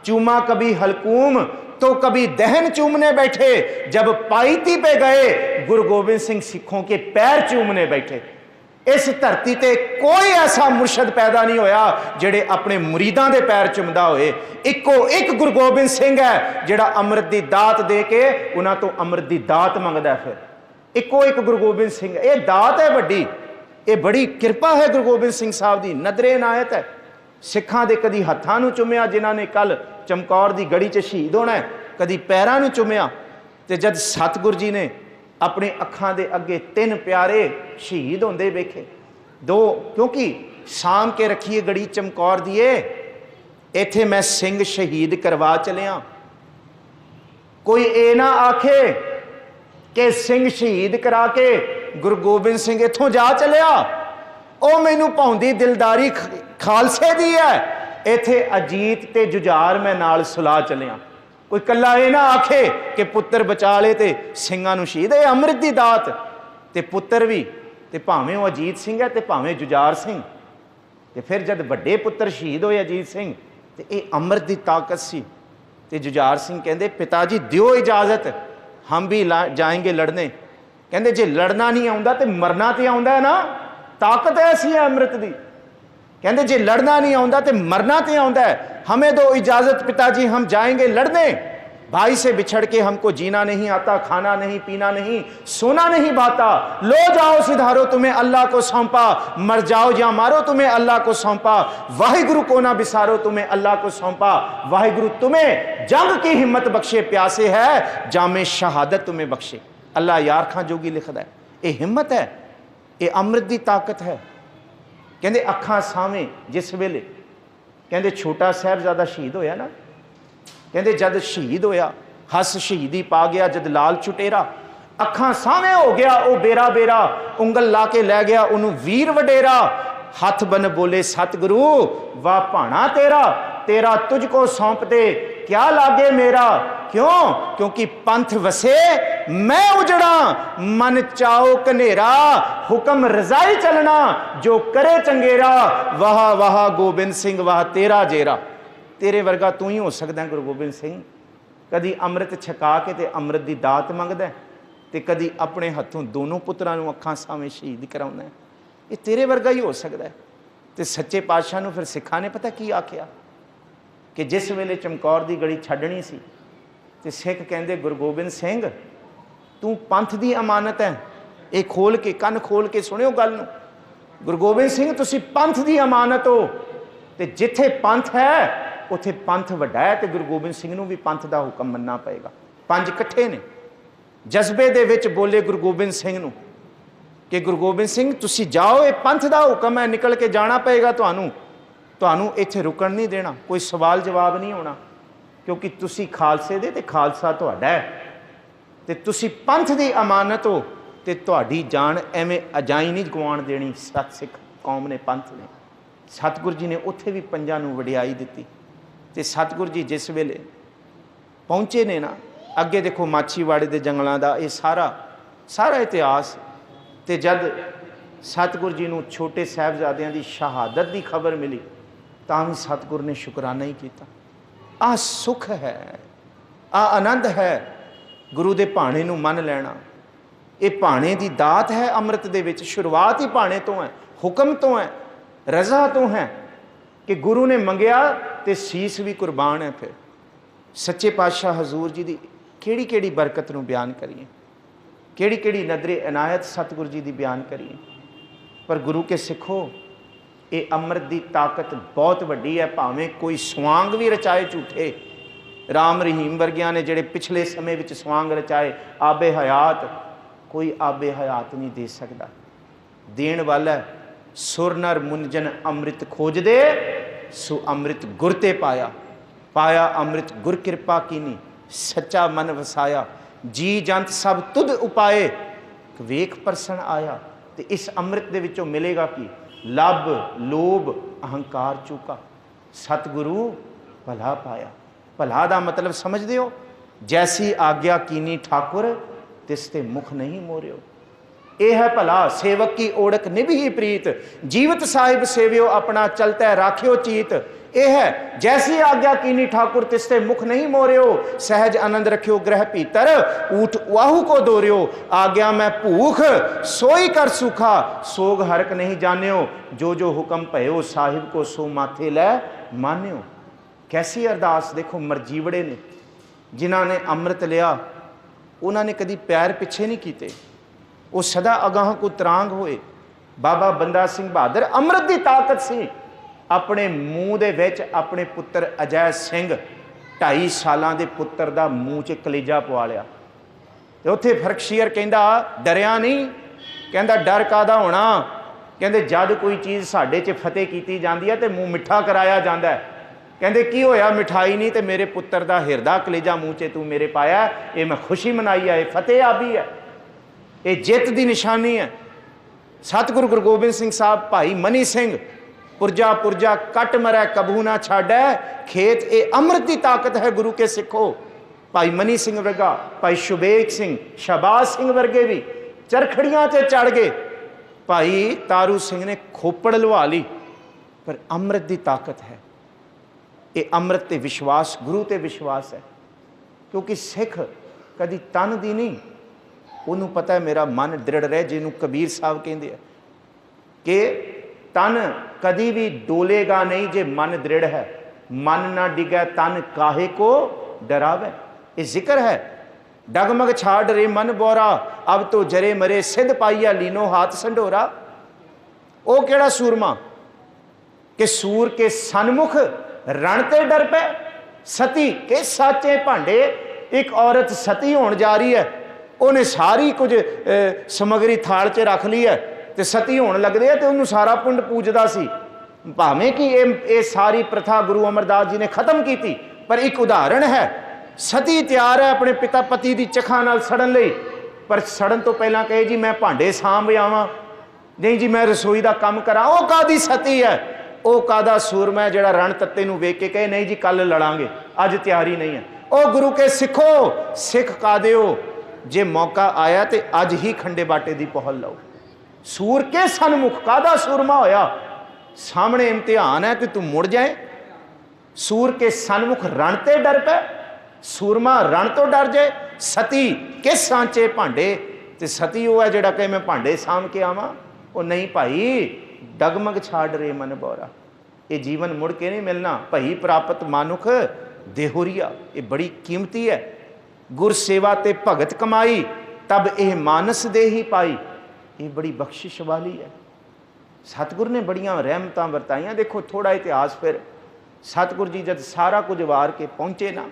चूमा कभी हलकूम तो कभी दहन चूमने बैठे, जब पाईती पे गए गुरु गोबिंद सिंह सिखों के पैर चूमने बैठे। इस धरती ते कोई ऐसा मुर्शद पैदा नहीं होया जेड़े अपने मुरीदां दे पैर चुमदा होए। इको एक गुरु गोबिंद सिंह है जेड़ा अमृत दी दात दे के उन्हां तो अमृत दी दात मंगदा। फिर इको एक गुरु गोबिंद सिंह, ये दात है वड्डी, ये बड़ी किरपा है गुरु गोबिंद सिंह साहब दी, नदरे इनायत है। सिखां दे कदी हत्थां नूं चुमिया जिन्हां ने कल चमकौर दी गड़ी च शहीद होना है, कदी पैरां नूं चुमिया। ते जद सतगुर जी ने अपने अखां दे अगे 3 प्यारे शहीद होंदे वेखे, 2 क्योंकि साम के रखिए गड़ी चमकौर दिए, इत्थे मैं सिंह शहीद करवा चलिया। कोई ये ना आखे कि सिंह शहीद करा के गुरु गोबिंद सिंह इत्थों जा चलिया, ओ मैनू भाउंदी दिलदारी खालसे दी है। इत्थे अजीत ते जुझार मैं नाल सुला चलिया। कोई कला ये ना आखे कि पुत्र बचा ले ते सिंघां नूं शहीद। ये अमृत दी दात, ते पुत्र भी, ते भावें वो अजीत सिंह है ते भावें जुझार सिंह। ते फिर जब वड्डे पुत्र शहीद होए अजीत सिंह, ते ये अमृत दी ताकत सी। ते जुझार सिंह कहंदे पिताजी दियो इजाजत, हम भी जाएंगे लड़ने। कहंदे जे लड़ना नहीं आउंदा ते मरना ते आउंदा है ना, ताकत ऐसी है अमृत दी। कहंदे जे लड़ना नहीं आउंदा ते मरना ते आउंदा है, हमें दो इजाजत पिताजी, हम जाएंगे लड़ने। भाई से बिछड़ के हमको जीना नहीं आता, खाना नहीं पीना नहीं, सोना नहीं भाता। लो जाओ सिधारो तुम्हें अल्लाह को सौंपा, मर जाओ या मारो तुम्हें अल्लाह को सौंपा। वाहिगुरु को ना बिसारो तुम्हें अल्लाह को सौंपा। वाहिगुरु तुम्हें जंग की हिम्मत बख्शे, प्यासे है जामे शहादत तुम्हें बख्शे। अल्लाह यार खां जोगी लिखदा है। ये हिम्मत है, ये अमृत की ताकत है। कहंदे अखां सावें जिस वेले, कहंदे छोटा साहिबजादा शहीद होया ना, कहंदे जद शहीद होया हस शहीदी पा गया, जद लाल चुटेरा अखां सावें हो गया वो बेरा बेरा, उंगल ला के लै गया उन्होंने वीर वडेरा। हथ बन बोले सतगुरु वाह भाणा तेरा, तेरा तुझको सौंप दे क्या लागे मेरा। क्यों? क्योंकि पंथ वसे मैं उजड़ा, मन चाओ कनेरा, हुक्म रजाई चलना जो करे चंगेरा। वाह वाह गोबिंद सिंह वाह तेरा जेरा। तेरे वर्गा तू ही हो सकदा गुरु गोबिंद सिंह। कदी अमृत छका के ते अमृत की दात मंगदा ते कदी अपने हथों दोनों पुत्रां नूं अखां सावें शहीद कराउंदा। ये तेरे वर्गा ही हो सकता है। तो सच्चे पातशाह नूं फिर सिखां ने पता की आख्या कि जिस वेले चमकौर की गड़ी छड्डनी सी ते सिख कहंदे गुरु गोबिंद सिंह तू पंथ की अमानत है। ये खोल के कन खोल के सुनियो गल नूं। गुरु गोबिंद सिंह तुसी पंथ की अमानत हो, तो जिथे पंथ है उत्थे पंथ वड्डा है, तो गुरु गोबिंद सिंह नूं भी पंथ का हुक्म मनना पएगा। 5 इकट्ठे ने जज्बे दे विच बोले गुरु गोबिंद सिंह नूं कि गुरु गोबिंद सिंह तुसी जाओ, ये पंथ का हुक्म है, निकल के जाना पेगा, ਤੁਹਾਨੂੰ ਇੱਥੇ रुकन नहीं देना, कोई सवाल जवाब नहीं होना, क्योंकि तुसी खालसे दे ते खालसा तुहाडा है, ते तुसी पंथ की अमानत हो, ते तुहाडी जान एवें अजाई नहीं गवाण देनी। सत सिख कौम ने, पंथ ने, सतगुरु जी ने उत्थे भी पंजां नूं वडियाई दित्ती। ते सतगुरु जी जिस वेले पहुँचे ने ना, अगे देखो माछीवाड़े के जंगलों का ये सारा इतिहास, ते जद सतगुरु जी नूं छोटे साहिबजादियां दी शहादत की खबर मिली, तां भी सतगुरु ने शुकराना ही किया। आ सुख है, आ आनंद है गुरु के भाणे नूं मन लैना। ये भाणे की दात है अमृत दे विच, शुरुआत ही भाणे तो है, हुक्म तो है, रज़ा तो है कि गुरु ने मंगया ते सीस भी कुर्बान है। फिर सच्चे पातशाह हजूर जी की केड़ी केड़ी बरकत नूं बयान करिए, केड़ी केड़ी नदरे इनायत सतगुरु जी की बयान करिए। पर गुरु के सिखो, ये अमृत की ताकत बहुत वड्डी है। भावें कोई स्वांग भी रचाए झूठे, राम रहीम वर्गियां ने जिहड़े पिछले समय विच स्वांग रचाए, आबे हयात, कोई आबे हयात नहीं दे सकता। देण वाला सुर नर मुंजन अमृत खोज दे, सो अमृत गुर ते पाया, पाया अमृत गुर कृपा कीनी, सच्चा मन वसाया, जी जंत सब तुद उपाए, वेख परसन आया। तो इस अमृत दे विचों मिलेगा कि लब लोभ अहंकार चूका, सतगुरु भला पाया। भला दा मतलब समझदे हो, जैसी आज्ञा कीनी ठाकुर तिसते मुख नहीं मोरियो। यह है भला, सेवक की ओढ़क निभी प्रीत, जीवत साहिब सेवियो अपना चलता राखियो चीत। यह है जैसी आज्ञा कीनी ठाकुर तिसते मुख नहीं मोरियो, सहज आनंद रखियो ग्रह भीतर, ऊठ वाहू को दोरियो। आज्ञा मैं भूख सोई कर सूखा, सोग हरक नहीं जानियो, जो जो हुक्म भयो साहिब को सो माथे लै मानियो। कैसी अरदास देखो, मरजीवड़े ने जिन्हों ने अमृत लिया, उन्होंने कभी पैर पिछे नहीं किए, वो सदा अगाह को तरांग होए। बाबा बंदा सिंह बहादुर अमृत की ताकत सी, अपने मूँह दे विच अपने पुत्र अजय सिंह 2.5 सालां दे पुत्र दा मूँह च कलेजा पवा लिया। ते उत्थे फरकशीर कहंदा डरिया नहीं, कहंदा डर कादा होना, कहंदे जद कोई चीज़ साडे च फतेह कीती जांदी है ते मूँह मिठा कराया जांदा है। कहंदे की होया, मिठाई नहीं ते मेरे पुत्र दा हिरदा कलेजा मूँह च तू मेरे पाया, ये मैं खुशी मनाई है, ये फतेह आबी है, ये जित की निशानी है। सतगुरु गुरु गोबिंद सिंह साहब, भाई मनी सिंह, पुरजा पुरजा कट मरै कबू ना छाड़ै खेत, ये अमृत की ताकत है गुरु के सिखो। भाई मनी सिंह वर्गा, भाई शुबेग सिंह, शहबाज सिंह वर्गे भी चरखड़ियां ते चढ़ गए। भाई तारू सिंह ने खोपड़ लवा ली, पर अमृत की ताकत है। ये अमृत ते विश्वास, गुरु ते विश्वास है, क्योंकि सिख कभी तन दी नहीं, उन्होंने पता है मेरा मन दृढ़ रहे, जिन्हों कबीर साहब कहते हैं कि तन कदी भी डोलेगा नहीं जे मन दृढ़ है, मन ना डिगे तन काहे को डरावे। ये जिक्र है, डगमग छाड़ रे मन बोरा, अब तो जरे मरे सिद्ध पाइया लीनो हाथ संडोरा। वो केड़ा सूरमा कि सूर के सन्मुख रणते डर पे, सती के साचे भांडे। एक औरत सती होने जा रही है, उन्हें सारी कुछ समगरी थाल च रख ली है, तो सती होने लगते हैं, तो उन्होंने सारा पिंड पूजदा सी। भावें कि ये सारी प्रथा गुरु अमरदास जी ने खत्म की थी, पर एक उदाहरण है। सती तैयार है अपने पिता पति की चखा नाल सड़न लई, पर सड़न तो पहला कहे जी मैं भांडे सांभ आवां, नहीं जी मैं रसोई का काम करा। वो कादी सती है, वो कादा सूरमा है जिहड़ा रण तत्ते नूं वेख के कहे नहीं जी कल लड़ांगे, अज तैयारी नहीं है। ओ गुरु के सिखो, सिख कादे हो, जे मौका आया तो अज ही खंडे बाटे की पहल लो। सूर के सन्मुख कादा सूरमा होया, सामने इम्तिहान है कि तू मुड़ जाए। सूर के सन्मुख रण ते डर पे, सूरमा रण तो डर जाए। सती किस सांचे भांडे, ते सती वो है जिहड़ा कहे मैं भांडे साम के आवां। वो नहीं भाई, डगमग छाड़ रे मन बोरा, ये जीवन मुड़ के नहीं मिलना। भई प्राप्त मानुख देहुरिया, ये बड़ी कीमती है। गुर सेवा ते भगत कमाई, तब यह मानस दे ही पाई, ये बड़ी बख्शिश वाली है। सतगुरु ने बड़ियां रहमतां वरताइयां। देखो थोड़ा इतिहास, फिर सतगुरु जी जब सारा कुछ वार के पहुंचे ना,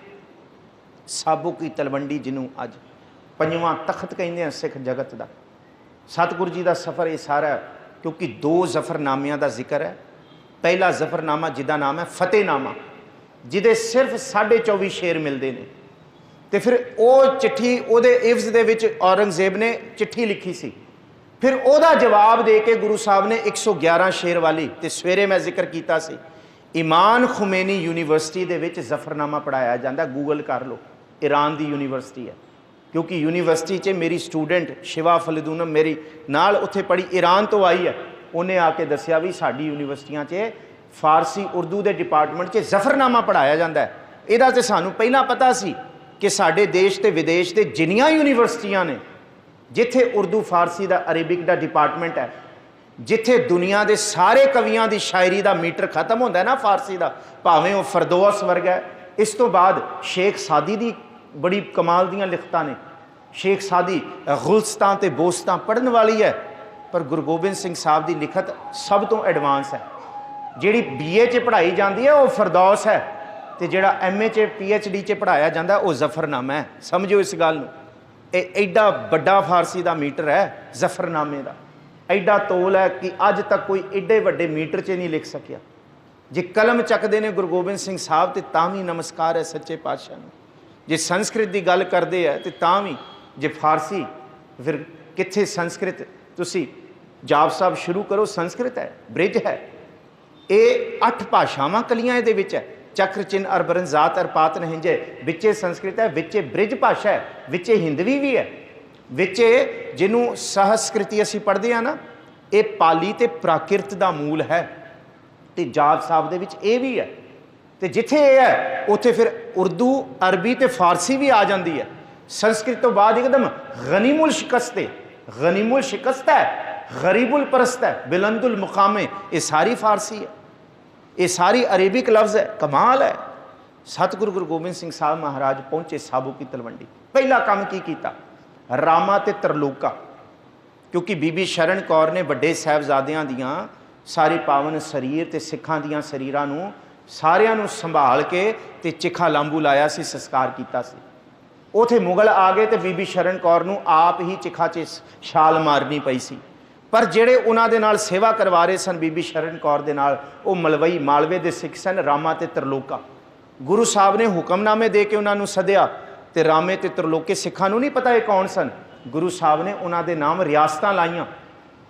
साबू की तलवंडी जिन्हों अज पंजवां तख्त कहते हैं सिख जगत का, सतगुरु जी का सफ़र ये सारा है, क्योंकि 2 जफरनामियां का जिक्र है। पहला जफरनामा जिदा नाम है फतेहनामा, जिदे सिर्फ 24.5 शेर मिलते हैं। तो फिर वो चिट्ठी उहदे इवज़ दे विच औरंगजेब ने चिट्ठी लिखी सी, फिर उहदा जवाब दे के गुरु साहब ने 111 शेर वाली, तो सवेरे मैं जिक्र किया सी ईमान खुमैनी यूनीवर्सिटी दे विच जफरनामा पढ़ाया जाता। गूगल कर लो, ईरान की यूनीवर्सिटी है, क्योंकि यूनीवर्सिटी च मेरी स्टूडेंट शिवा फलदूनम मेरी नाल उत्थे पढ़ी, ईरान तो आई है। उन्हें आके दसिया भी साडी यूनीवर्सिटियां च फारसी उर्दू के डिपार्टमेंट च जफरनामा पढ़ाया जाता है। इहदा ते सानू पहला पता सी कि साडे देश ते विदेश के जिन्नियां यूनीवर्सिटियां ने जिथे उर्दू फारसी का अरेबिक का डिपार्टमेंट है, जिथे दुनिया के सारे कवियां की शायरी का मीटर खत्म होता है ना फारसी का, भावें वह फरदौस वर्ग है। इस तो बाद शेख सादी की बड़ी कमाल दियां लिखतां ने। शेख सादी गुलस्तां ते बोस्तां पढ़न वाली है, पर गुरु गोबिंद सिंह साहब की लिखत सब तो एडवांस है। जिहड़ी BA च पढ़ाई जाती है वह फरदौस है, तो जिहड़ा MA च PhD च पढ़ाया जाता है वह जफरनामा है। समझो इस गल नूं, एडा बड़ा फारसी का मीटर है जफरनामे का, एडा तोल है कि अज तक कोई एडे वड्डे मीटर च नहीं लिख सकिया। जे कलम चकते ने गुरु गोबिंद सिंह साहब तो तां भी नमस्कार है सच्चे पातशाह नूं। जे संस्कृत की गल करते हैं तो तां भी, जे फारसी फिर कित्थे संस्कृत। तुसी जाप साहब शुरू करो, संस्कृत है, ब्रिज है, ये 8 भाषावां कलियां इहदे विच है। चक्र चिन्ह अरबरन जात अरपात नहिंजे, विचे संस्कृत है, विचे ब्रिज भाषा है, विचे हिंदवी भी है, विचे जिन्हों सहस्कृति असीं पढ़ते हैं ना, ये पाली ते प्राकृत का मूल है। तो जाप साहब दे विच ये भी है। तो जिथे ये है उत्थे फिर उर्दू अरबी ते फारसी भी आ जाती है। संस्कृत तो बाद एकदम गनीमुल शिकस्त है, गनीमुल शिकस्त है, गरीबुल परस्त है, बुलंदुल मुकामे, ये सारी फारसी है, ये सारी अरेबिक लफ्ज़ है। कमाल है। सतगुरु गुरु गोबिंद सिंह साहब महाराज पहुंचे साबो की तलवंडी। पहला काम की कीता, रामा ते तरलोका, क्योंकि बीबी शरण कौर ने वड्डे साहिबजादियां दियां सारे पावन शरीर ते सिखां दियां शरीरां नूं सारियां नूं संभाल के ते चिखा लांबू लाया सी, संस्कार कीता सी। उथे मुगल आ गए तो बीबी शरण कौर नूं आप ही चिखा च छाल मारनी पई सी, पर ਜਿਹੜੇ ਉਹਨਾਂ ਦੇ ਨਾਲ सेवा करवा रहे सन बीबी शरण कौर ਦੇ ਨਾਲ ਉਹ ਮਲਵਈ ਮਾਲਵੇ ਦੇ ਸਿੱਖ ਸਨ, ਰਾਮਾ ਤੇ ਤਰਲੋਕਾ। गुरु साहब ने हुक्मनामे दे के उन्होंने सद्या, तो रामे ते तरलोके सिखां नूं नहीं पता ये कौन सन। गुरु साहब ने उन्होंने नाम रियासतां लाइयां।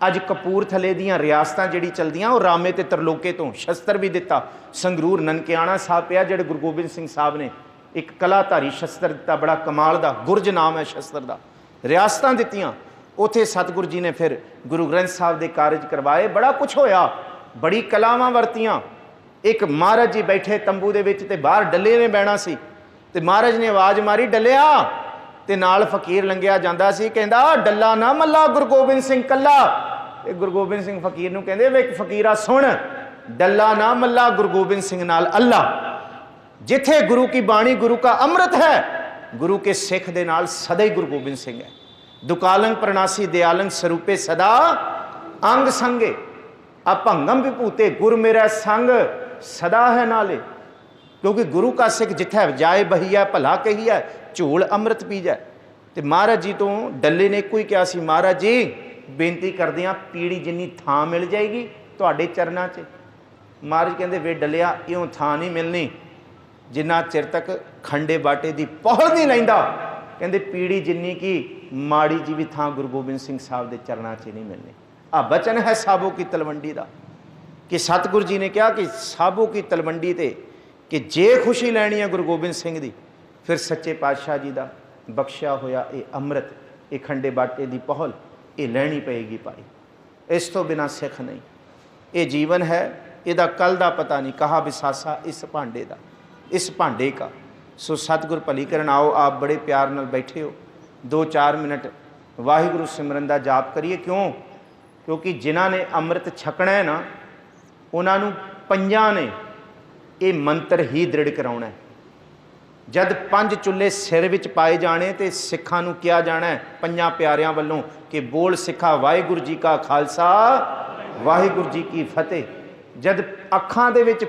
अज कपूरथले दियां रियासतां जिहड़ी चलदियां वो रामे ते तरलोके तो। शस्त्र भी दिता, संगरूर ननकियाणा साहब पिया जिहड़े गुरु गोबिंद सिंह साहब ने एक कलाधारी शस्त्र दिता, बड़ा कमाल का, गुरज नाम है शस्त्र का। रियासतां दित्तियां, उत्थे सतगुरु जी ने फिर गुरु ग्रंथ साहब के कारज करवाए। बड़ा कुछ होया, बड़ी कलावां वरतियां। एक महाराज जी बैठे तंबू दे विच ते बाहर डल्ले ने बहना सी, ते महाराज ने आवाज़ मारी, डलिया, ते नाल फकीर लंघिया जांदा सी, कहंदा डल्ला ना मल्ला गुरु गोबिंद सिंह कल्ला। ते गुरु गोबिंद सिंह फकीर नूं कहंदे वे फकीरा सुन, डल्ला ना मल्ला गुरु गोबिंद सिंह नाल अल्लाह। जिथे गुरु की बाणी गुरु का अमृत है, गुरु के सिख दे नाल सदा ही गुरु गोबिंद सिंह है। दुकालंग प्रणासी दयालंग स्वरूपे सदा अंग संगे, अभंगम विभूते गुर मेरा संग सदा है नाले। क्योंकि गुरु का सिख जिथे जाए बहिया भला कहिया, झोल अमृत पी जाए। तो महाराज जी तो डल्ले ने कोई कहा सी, महाराज जी बेनती करदे हां पीड़ी जिन्नी थां मिल जाएगी तुहाडे चरनां 'च। महाराज कहंदे वे डलिया इउं थां नहीं मिलनी जिन्ना चिर तक खंडे बाटे दी पहल नहीं लैंदा। कहंदे पीड़ी जिन्नी की माड़ी जी भी थां गुरु गोबिंद सिंह साहब दे चरनां 'च नहीं मिलनी। आ बचन है साबो की तलवंडी का, कि सतगुरु जी ने कहा कि साबो की तलवंडी ते कि जे खुशी लैनी है गुरु गोबिंद सिंह दी, फिर सच्चे पातशाह जी का बख्शिया होया ये अमृत, ये खंडे बाटे की पहल ये लैनी पेगी भाई। इस तो बिना सिख नहीं। ये जीवन है, इहदा कल का पता नहीं, कहा विसासा इस भांडे का, इस भांडे का। सो सतगुर भली करन आओ, आप बड़े प्यार नाल बैठे हो, 2-4 मिनट वाहिगुरु सिमरन का जाप करिए। क्यों? क्योंकि जिन्हां ने अमृत छकना है ना, उन्होंने पंजां ने ये मंत्र ही दृढ़ कराउणा है। जद 5 चुल्हे सिर विच पाए जाने तो सिखां नूं किया जाना है पंजां प्यारियां वालों कि बोल सिखा वाहिगुरू जी का खालसा वाहिगुरू जी की फतेह। जद अखां दे विच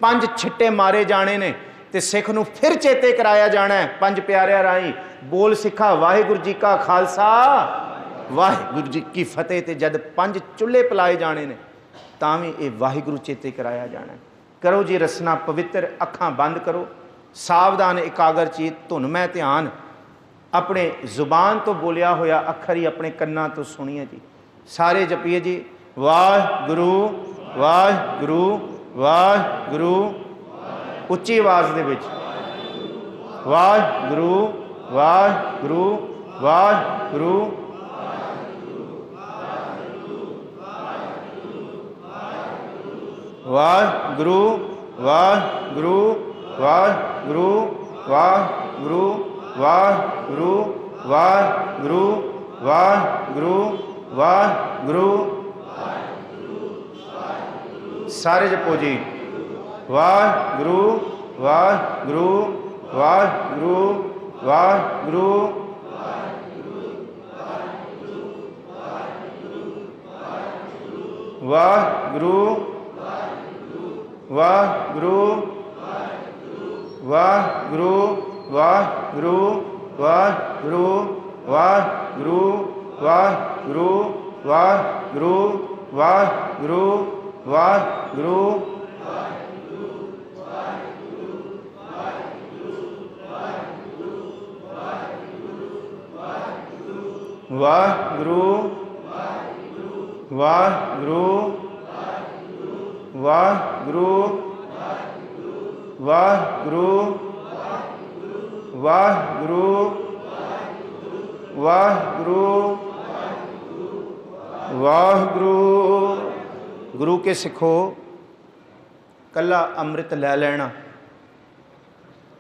5 छिट्टे मारे जाने ने तो सिख नूं फिर चेते कराया जाना है 5 प्यारियां राही, बोल सिखा वाहिगुरू जी का खालसा वाहिगुरू जी की फतेह ते जद 5 चुल्हे पिलाए जाने ने तां भी ये वाहिगुरू चेते कराया जाना है। करो जी रसना पवित्र, अखां बंद करो, सावधान एकागर चीत, धुनमय ध्यान, अपने जुबान तो बोलिया होया अखर ही अपने कन्ना तो सुनिए जी। सारे जपीए जी वाहिगुरू वाहिगुरू वाहिगुरू, उच्ची आवाज़ दे विच वाहिगुरू वाहिगुरू वाहिगुरू। वाहिगुरू वाहिगुरू वाहिगुरू वाहिगुरू वाहिगुरू वाहिगुरू वाहिगुरू वाहिगुरू। सारे जपो जी वाहिगुरू वाहिगुरू वाहिगुरू वाहिगुरू। वाहिगुरू वाहिगुरू वाहिगुरू वाहिगुरू वाहिगुरू वाहिगुरू वाहिगुरू वाहिगुरू वाहिगुरू वाहिगुरू। वाहिगुरू वाहिगुरू वाहिगुरू वाहिगुरू वाहिगुरू वाहिगुरू वाहिगुरू। गुरु के सिखो कला अमृत लै लेना,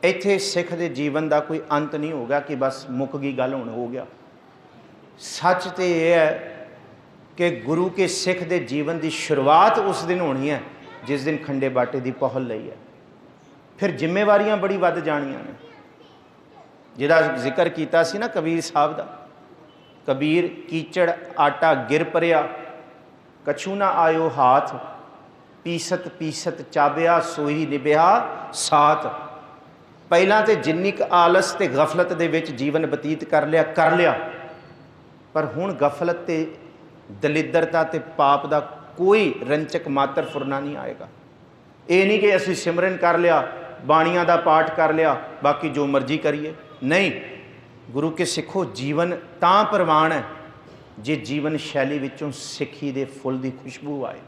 इत्थे सिख दे जीवन का कोई अंत नहीं हो गया कि बस मुक गई गल हुण हो गया। सच तो यह है कि गुरु के सिख दे जीवन की शुरुआत उस दिन होनी है जिस दिन खंडे बाटे की पहल लई है। फिर जिम्मेवारियां बड़ी वध जानियां ने, जिहदा जिक्र किया सी ना कबीर साहब का, कबीर कीचड़ आटा गिर परिया कछू ना आयो हाथ, पीसत पीसत चाबिया सोही निभया साथ। पहला तो जिन्नी क आलस ते गफलत दे विच जीवन बतीत कर लिया, पर हुण गफलत ते दलिद्रता ते पाप का कोई रंचक मात्र फुरना नहीं आएगा। ये नहीं कि असीं सिमरन कर लिया, बाणियां का पाठ कर लिया, बाकी जो मर्जी करिए, नहीं। गुरु के सिखो जीवन तां प्रवान है जे जीवन शैली विचों सिक्खी दे फुल की खुशबू आए।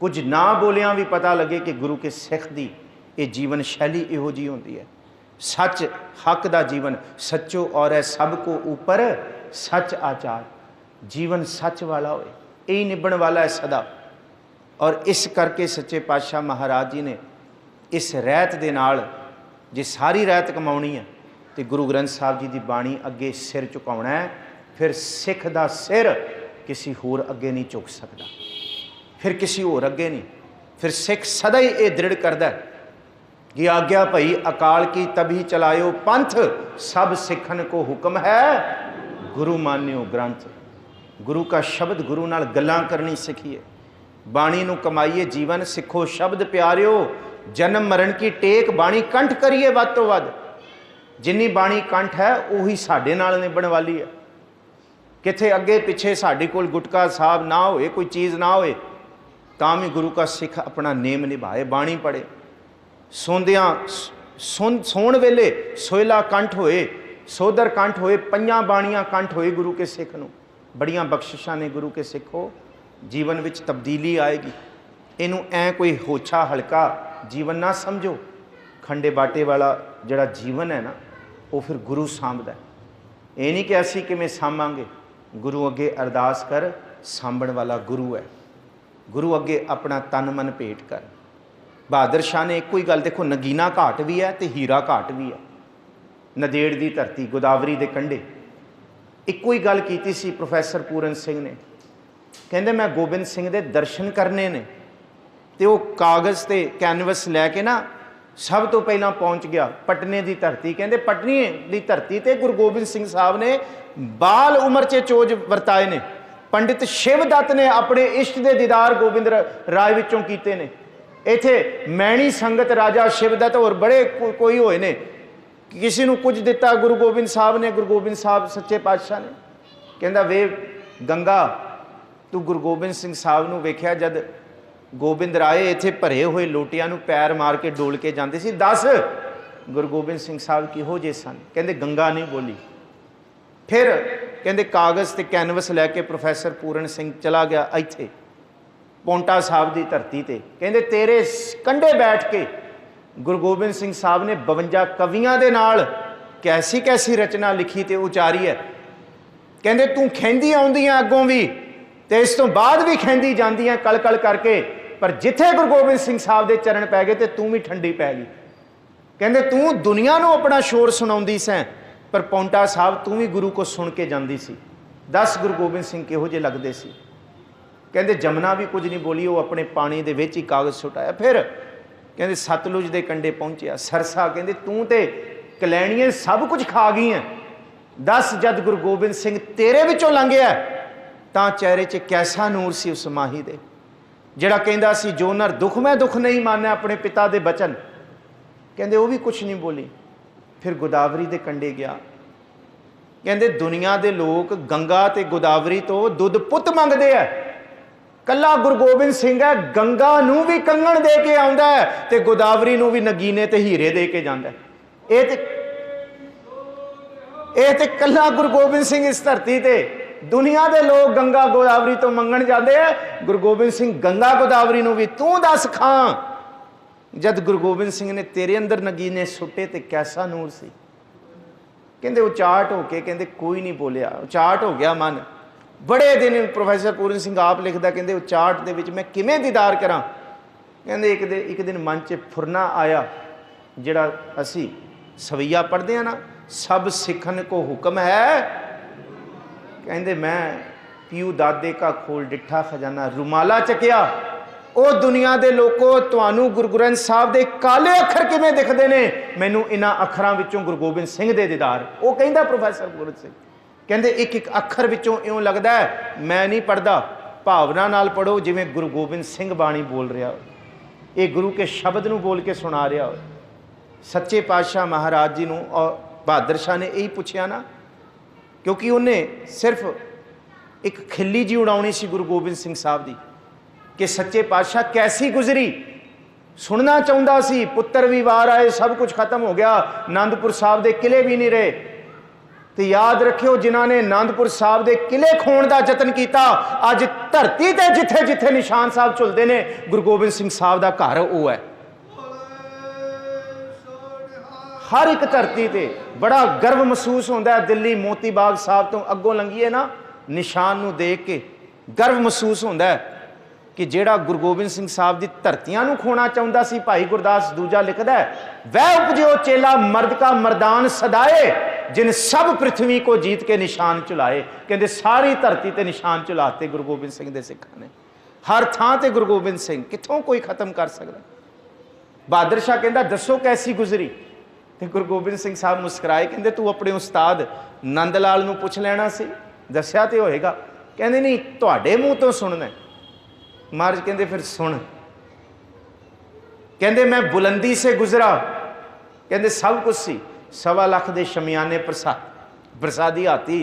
कुछ ना बोलिया भी पता लगे कि गुरु के सिख की ये जीवन शैली इहो जी होंदी है। सच हक का जीवन, सच्चो और है सब को ऊपर सच आचार, जीवन सच वाला होए, यही निभण वाला है सदा। और इस करके सच्चे पातशाह महाराज जी ने इस रहत दे नाल जे सारी रहत कमाउणी है तो गुरु ग्रंथ साहब जी की बाणी अगे सिर झुकाउणा है। फिर सिख का सिर किसी होर अगे नहीं झुक सकता, फिर किसी होर अगे नहीं। फिर सिख सदा ही ये दृढ़ करता है कि आज्ञा भई अकाल की तभी चलायो पंथ, सब सिखन को हुक्म है गुरु मान्यो ग्रंथ। गुरु का शब्द, गुरु नाल गल्लां करनी सीखिए, बाणी नूं कमाइए जीवन, सिखो शब्द प्यारिओ, जन्म मरण की टेक बाणी कंठ करिए वध तो वध। जिन्नी बाणी कंठ है उही साडे नाल निभण वाली है। किथे अगे पिछे साडे कोल गुटका साहब ना होए, कोई चीज़ ना होए, तां भी गुरु का सिख अपना नेम निभाए, बाणी पढ़े। सोंदियां सोण वेले सोहला कंठ होए, सोदर कंठ होए, पंजां बाणियां कंठ होए गुरु के सिख नूं। बड़ियां बख्शिशां ने गुरु के सिखो, जीवन विच तब्दीली आएगी। इनू ऐ कोई होछा हल्का जीवन ना समझो। खंडे बाटे वाला जिहड़ा जीवन है ना, वो फिर गुरु सांभदा है। ये नहीं कि असीं किवें सामांगे, गुरु अगे अरदास कर, सांभण वाला गुरु है। गुरु अगे अपना तन मन भेंट कर। बहादुर शाह ने एक ही गल देखो, नगीना घाट भी है तो हीरा घाट भी है। नदेड़ की धरती, गोदावरी के कंढे एक ही गल की सी प्रोफैसर पूरन सिंह ने। कहते मैं गोबिंद सिंह के दर्शन करने ने, तो वो कागज़ ते कैनवस लैके ना सब तो पहला पहुँच गया पटने की धरती। कहते पटने की धरती ते गुरु गोबिंद सिंह साहब ने बाल उम्र च चोज वरताए ने। पंडित शिवदत्त ने अपने इष्ट के दीदार गोबिंद राय विचों कीते ने। इत्थे मैणी संगत राजा शिवदत्त और बड़े कोई होए ने, किसी को कुछ दिता गुरु गोबिंद साहब ने, गुरु गोबिंद साहब सच्चे पातशाह ने। कहता वे गंगा तू गुरु गोबिंद सिंह साहब नूं वेख्या जद गोबिंद राय इत्थे भरे हुए लोटियां नूं पैर मार के डोल के जाते सी, दस गुरु गोबिंद सिंह साहब किहो जे सन? कहते गंगा नहीं बोली। फिर कहते कागज़ ते कैनवस लैके प्रोफैसर पूरन सिंह चला गया इत्थे पौंटा साहब की धरती ते, कहते तेरे कंढे बैठ के गुरु गोबिंद सिंह साहब ने 52 कवियां दे नाल कैसी कैसी रचना लिखी ते उचारी है। कहते तू खैंदी आउंदी अगों भी ते इस तो बाद भी खैंदी जांदी है कल कल करके, पर जिथे गुरु गोबिंद सिंह साहब के चरण पै गए तो तू भी ठंडी पै गई। कहते तू दुनिया नूं अपना शोर सुनाउंदी सैं, पर पौंटा साहब तू भी गुरु को सुन के जांदी सी। दस गुरु गोबिंद सिंह किहो जे लगदे सी? कहते जमुना भी कुछ नहीं बोली, वो अपने पानी दे विच ही कागज़ सुटाया। फिर कहते सतलुज के कंढे पहुंचया, सरसा कहते तू तो कलैणिए सब कुछ खा गई है। दस जद गुरु गोबिंद सिंह तेरे विचों लंघिया तां चेहरे 'च कैसा नूर सी उस माही दे, जिहड़ा कहंदा सी जो नर दुख मैं दुख नहीं मान्या अपने पिता दे बचन। कहते वो भी कुछ नहीं बोली। फिर गोदावरी दे कंढे गया, कहते दुनिया दे लोग गंगा ते गोदावरी तो दुध पुत मंगते हैं, कला गुरु गोबिंद सिंह है गंगा नूं भी कंगण दे के आउंदा है ते गोदावरी नूं भी नगीने ते हीरे दे के जांदा है। ये ते कला गुरु गोबिंद सिंह इस धरती ते, दुनिया दे लोग गंगा गोदावरी तो मंगण जाते हैं, गुरु गोबिंद सिंह गंगा गोदावरी नूं भी तू दस खां। जद गुरु गोबिंद सिंह ने तेरे अंदर नगीने सुटे ते कैसा नूर सी। कहते उचाट होके कहते कोई नहीं बोलिया, उचाट हो गया मन। बड़े दिन प्रोफैसर पूरन सिंह आप लिखता, कहते उचाट दे विच मैं किवें दीदार करा। कहते एक दिन मन च फुरना आया, जिहड़ा असी सवैया पढ़ते हैं ना, सब सिखन को हुक्म है। कहते मैं पीऊ दादे का खोल डिठा खजाना, रुमाला चकिया। ओ दुनिया दे लोगों तुहानू गुरु ग्रंथ साहब दे काले अखर किवें दिखदे ने, मैनू इन्हां अखरां विचों गुरु गोबिंद सिंह दे दीदार। वो कहंदा प्रोफैसर पूरन सिंह, कहते एक एक अखर विचों इउं लगदा है मैं नहीं पढ़दा, भावना नाल पढ़ो जिवें गुरु गोबिंद सिंह बाणी बोल रहा हो, ये गुरु के शब्द नूं बोल के सुना रहा हो। सच्चे पातशाह महाराज जी नूं और बहादुर शाह ने यही पूछया ना, क्योंकि उन्हें सिर्फ एक खिल्ली जी उड़ाउणी सी गुरु गोबिंद सिंह साहब दी कि सच्चे पातशाह कैसी गुजरी, सुनना चाहुंदा सी। पुत्तर भी वार आए, सब कुछ खत्म हो गया, आनंदपुर साहब के किले भी नहीं रहे। तो याद रखियो जिन्हां ने आनंदपुर साहब के किले खोण का जतन किया, अज धरती ते जिथे जिथे निशान साहब झुलते ने, गुरु गोबिंद सिंह साहब का घर वो है। हर एक धरती ते बड़ा गर्व महसूस होता है। दिल्ली मोती बाग साहब तो अगों लंघीए ना, निशान नूं देख के गर्व महसूस होता है कि जेड़ा गुरु गोबिंद सिंह साहब की धरतियां नूं खोना चाहुंदा सी। भाई गुरदास दूजा लिखदा है, वह उपजो चेला मर्द का मर्दान सदाए, जिन सब पृथ्वी को जीत के निशान चुलाए। कहते सारी धरती ते निशान चुलाते गुरु गोबिंद सिंह दे सिखां ने, हर थां ते गुरु गोबिंद सिंह, कित्थों कोई खत्म कर सकदा। बहादुर शाह कहंदा दसो कैसी गुजरी, ते गुरु गोबिंद सिंह साहब मुस्कुराए, कहंदे तू अपने उस्ताद नंद लाल नूं पुछ लेना सी, दस्या ते होएगा। कहंदे नहीं तुहाडे मूँह तो सुनना। महाराज कहंदे फिर सुन। कहंदे मैं बुलंदी से गुजरा, कहंदे सब कुछ सी, 1.25 लाख दे शमियाने प्रसादी हाथी,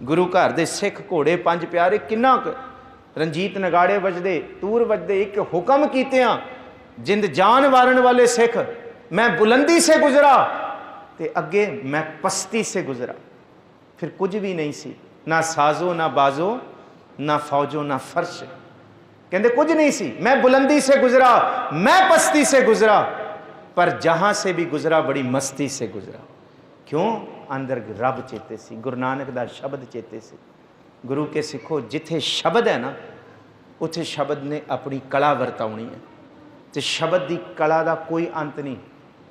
गुरु घर दे सिख घोड़े 5 प्यारे, किन्ना रंजीत नगाड़े वजदे, तूर वजदे, एक हुक्म कीतियां जिंद जान वारन वाले सिख। मैं बुलंदी से गुजरा ते अगे मैं पस्ती से गुजरा, फिर कुछ भी नहीं सी, ना साजो ना बाजो ना फौजो ना फर्श। कहते कुछ नहीं सी, मैं बुलंदी से गुजरा, मैं पस्ती से गुजरा, पर जहां से भी गुजरा बड़ी मस्ती से गुजरा। क्यों? अंदर रब चेते सी, गुरु नानक दा शब्द चेते सी। गुरु के सिखो जिथे शब्द है ना, उथे शब्द ने अपनी कला वरताउणी है, तो शब्द की कला का कोई अंत नहीं।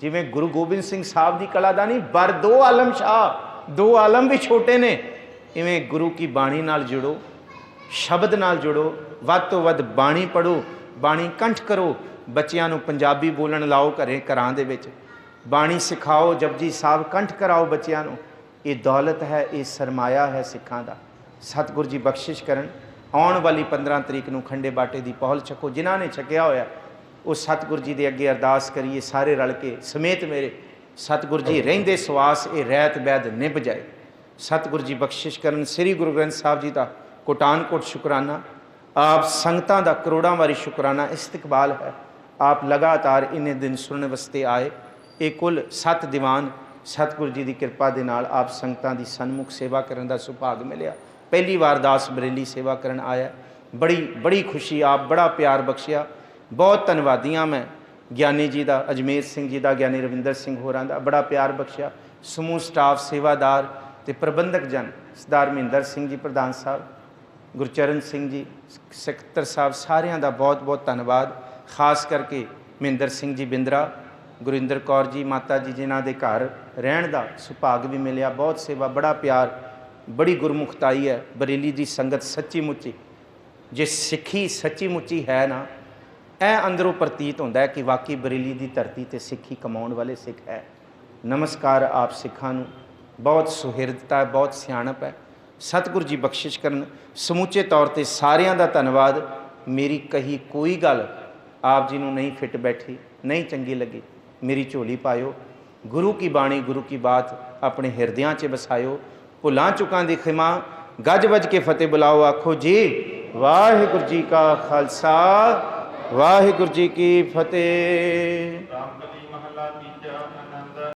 जिवें गुरु गोबिंद सिंह साहब की कला का नहीं, बर 2 आलम शाह, 2 आलम भी छोटे ने, इवें गुरु की बाणी नाल जुड़ो, शब्द नाल जुड़ो, वध तो वध बाणी पढ़ो, बाणी कंठ करो, बच्चों नूं पंजाबी बोलण लाओ, घरां दे विच बाणी सिखाओ, जपजी साहब कंठ कराओ बच्चों नूं। ये दौलत है, ये सरमाया है सिखां दा। सतगुर जी बख्शिश करन, आउण वाली 15 तरीक नूं खंडे बाटे की पहल छको। जिन्हां ने छकिया होया वो सतगुर जी के अगे अरदास करिए सारे रल के, समेत मेरे। सतगुर जी रहिंदे सवास ये रैत बैद निभ जाए, सतगुरु जी बख्शिश करन। श्री गुरु ग्रंथ साहब जी का कोटान कोट शुकराना। आप संगतां दा करोड़ां वारी शुकराना इस्तकबाल है। आप लगातार इन्ने दिन सुनने वास्ते आए। ये कुल 7 दीवान सतगुरु जी की कृपा दे नाल आप संगतां दी सन्मुख सेवा करन दा सुभाग मिलिया। पहली वार दास बरेली सेवा करन आया। बड़ी बड़ी खुशी, आप बड़ा प्यार बख्शिया। बहुत धन्नवादी हाँ मैं ज्ञानी जी का, अजमेर सिंह जी का, ज्ञानी रविंदर सिंह होरां दा बड़ा प्यार बख्शिया। समूह स्टाफ सेवादार ते प्रबंधक जन सरदार महेंद्र सिंह जी प्रधान साहब, गुरचरण सिंह जी सैकटर साहब, सारियां दा बहुत बहुत धन्नवाद। खास करके महेंद्र सिंह जी बिंद्रा, गुरिंदर कौर जी माता जी जिन्हां दे घर रहण दा सुभाग भी मिलिया। बहुत सेवा, बड़ा प्यार, बड़ी गुरमुखताई है। बरेली दी संगत सच्ची मुच्ची, जे सिੱਖੀ सच्ची मुच्ची है ना, ऐ अंदरों प्रतीत होंदा है कि वाकई बरेली दी धरती ते सिੱਖੀ कमाउण वाले सिख है। नमस्कार आप सिखां नूं। बहुत सुहिरदता है, बहुत सियाणप है। सतगुरु जी बख्शिश करन। समूचे तौर पर सारियां दा धन्नवाद। मेरी कही कोई गल आप जी नूं नहीं फिट बैठी, नहीं चंगी लगी, मेरी झोली पायो। गुरु की बाणी गुरु की बात अपने हिरदियां च बसायो। भुलां चुकां दी खिमा, गज वज के फतेह बुलाओ। आखो जी वाहिगुरु जी का खालसा, वाहिगुरु जी की फतेह।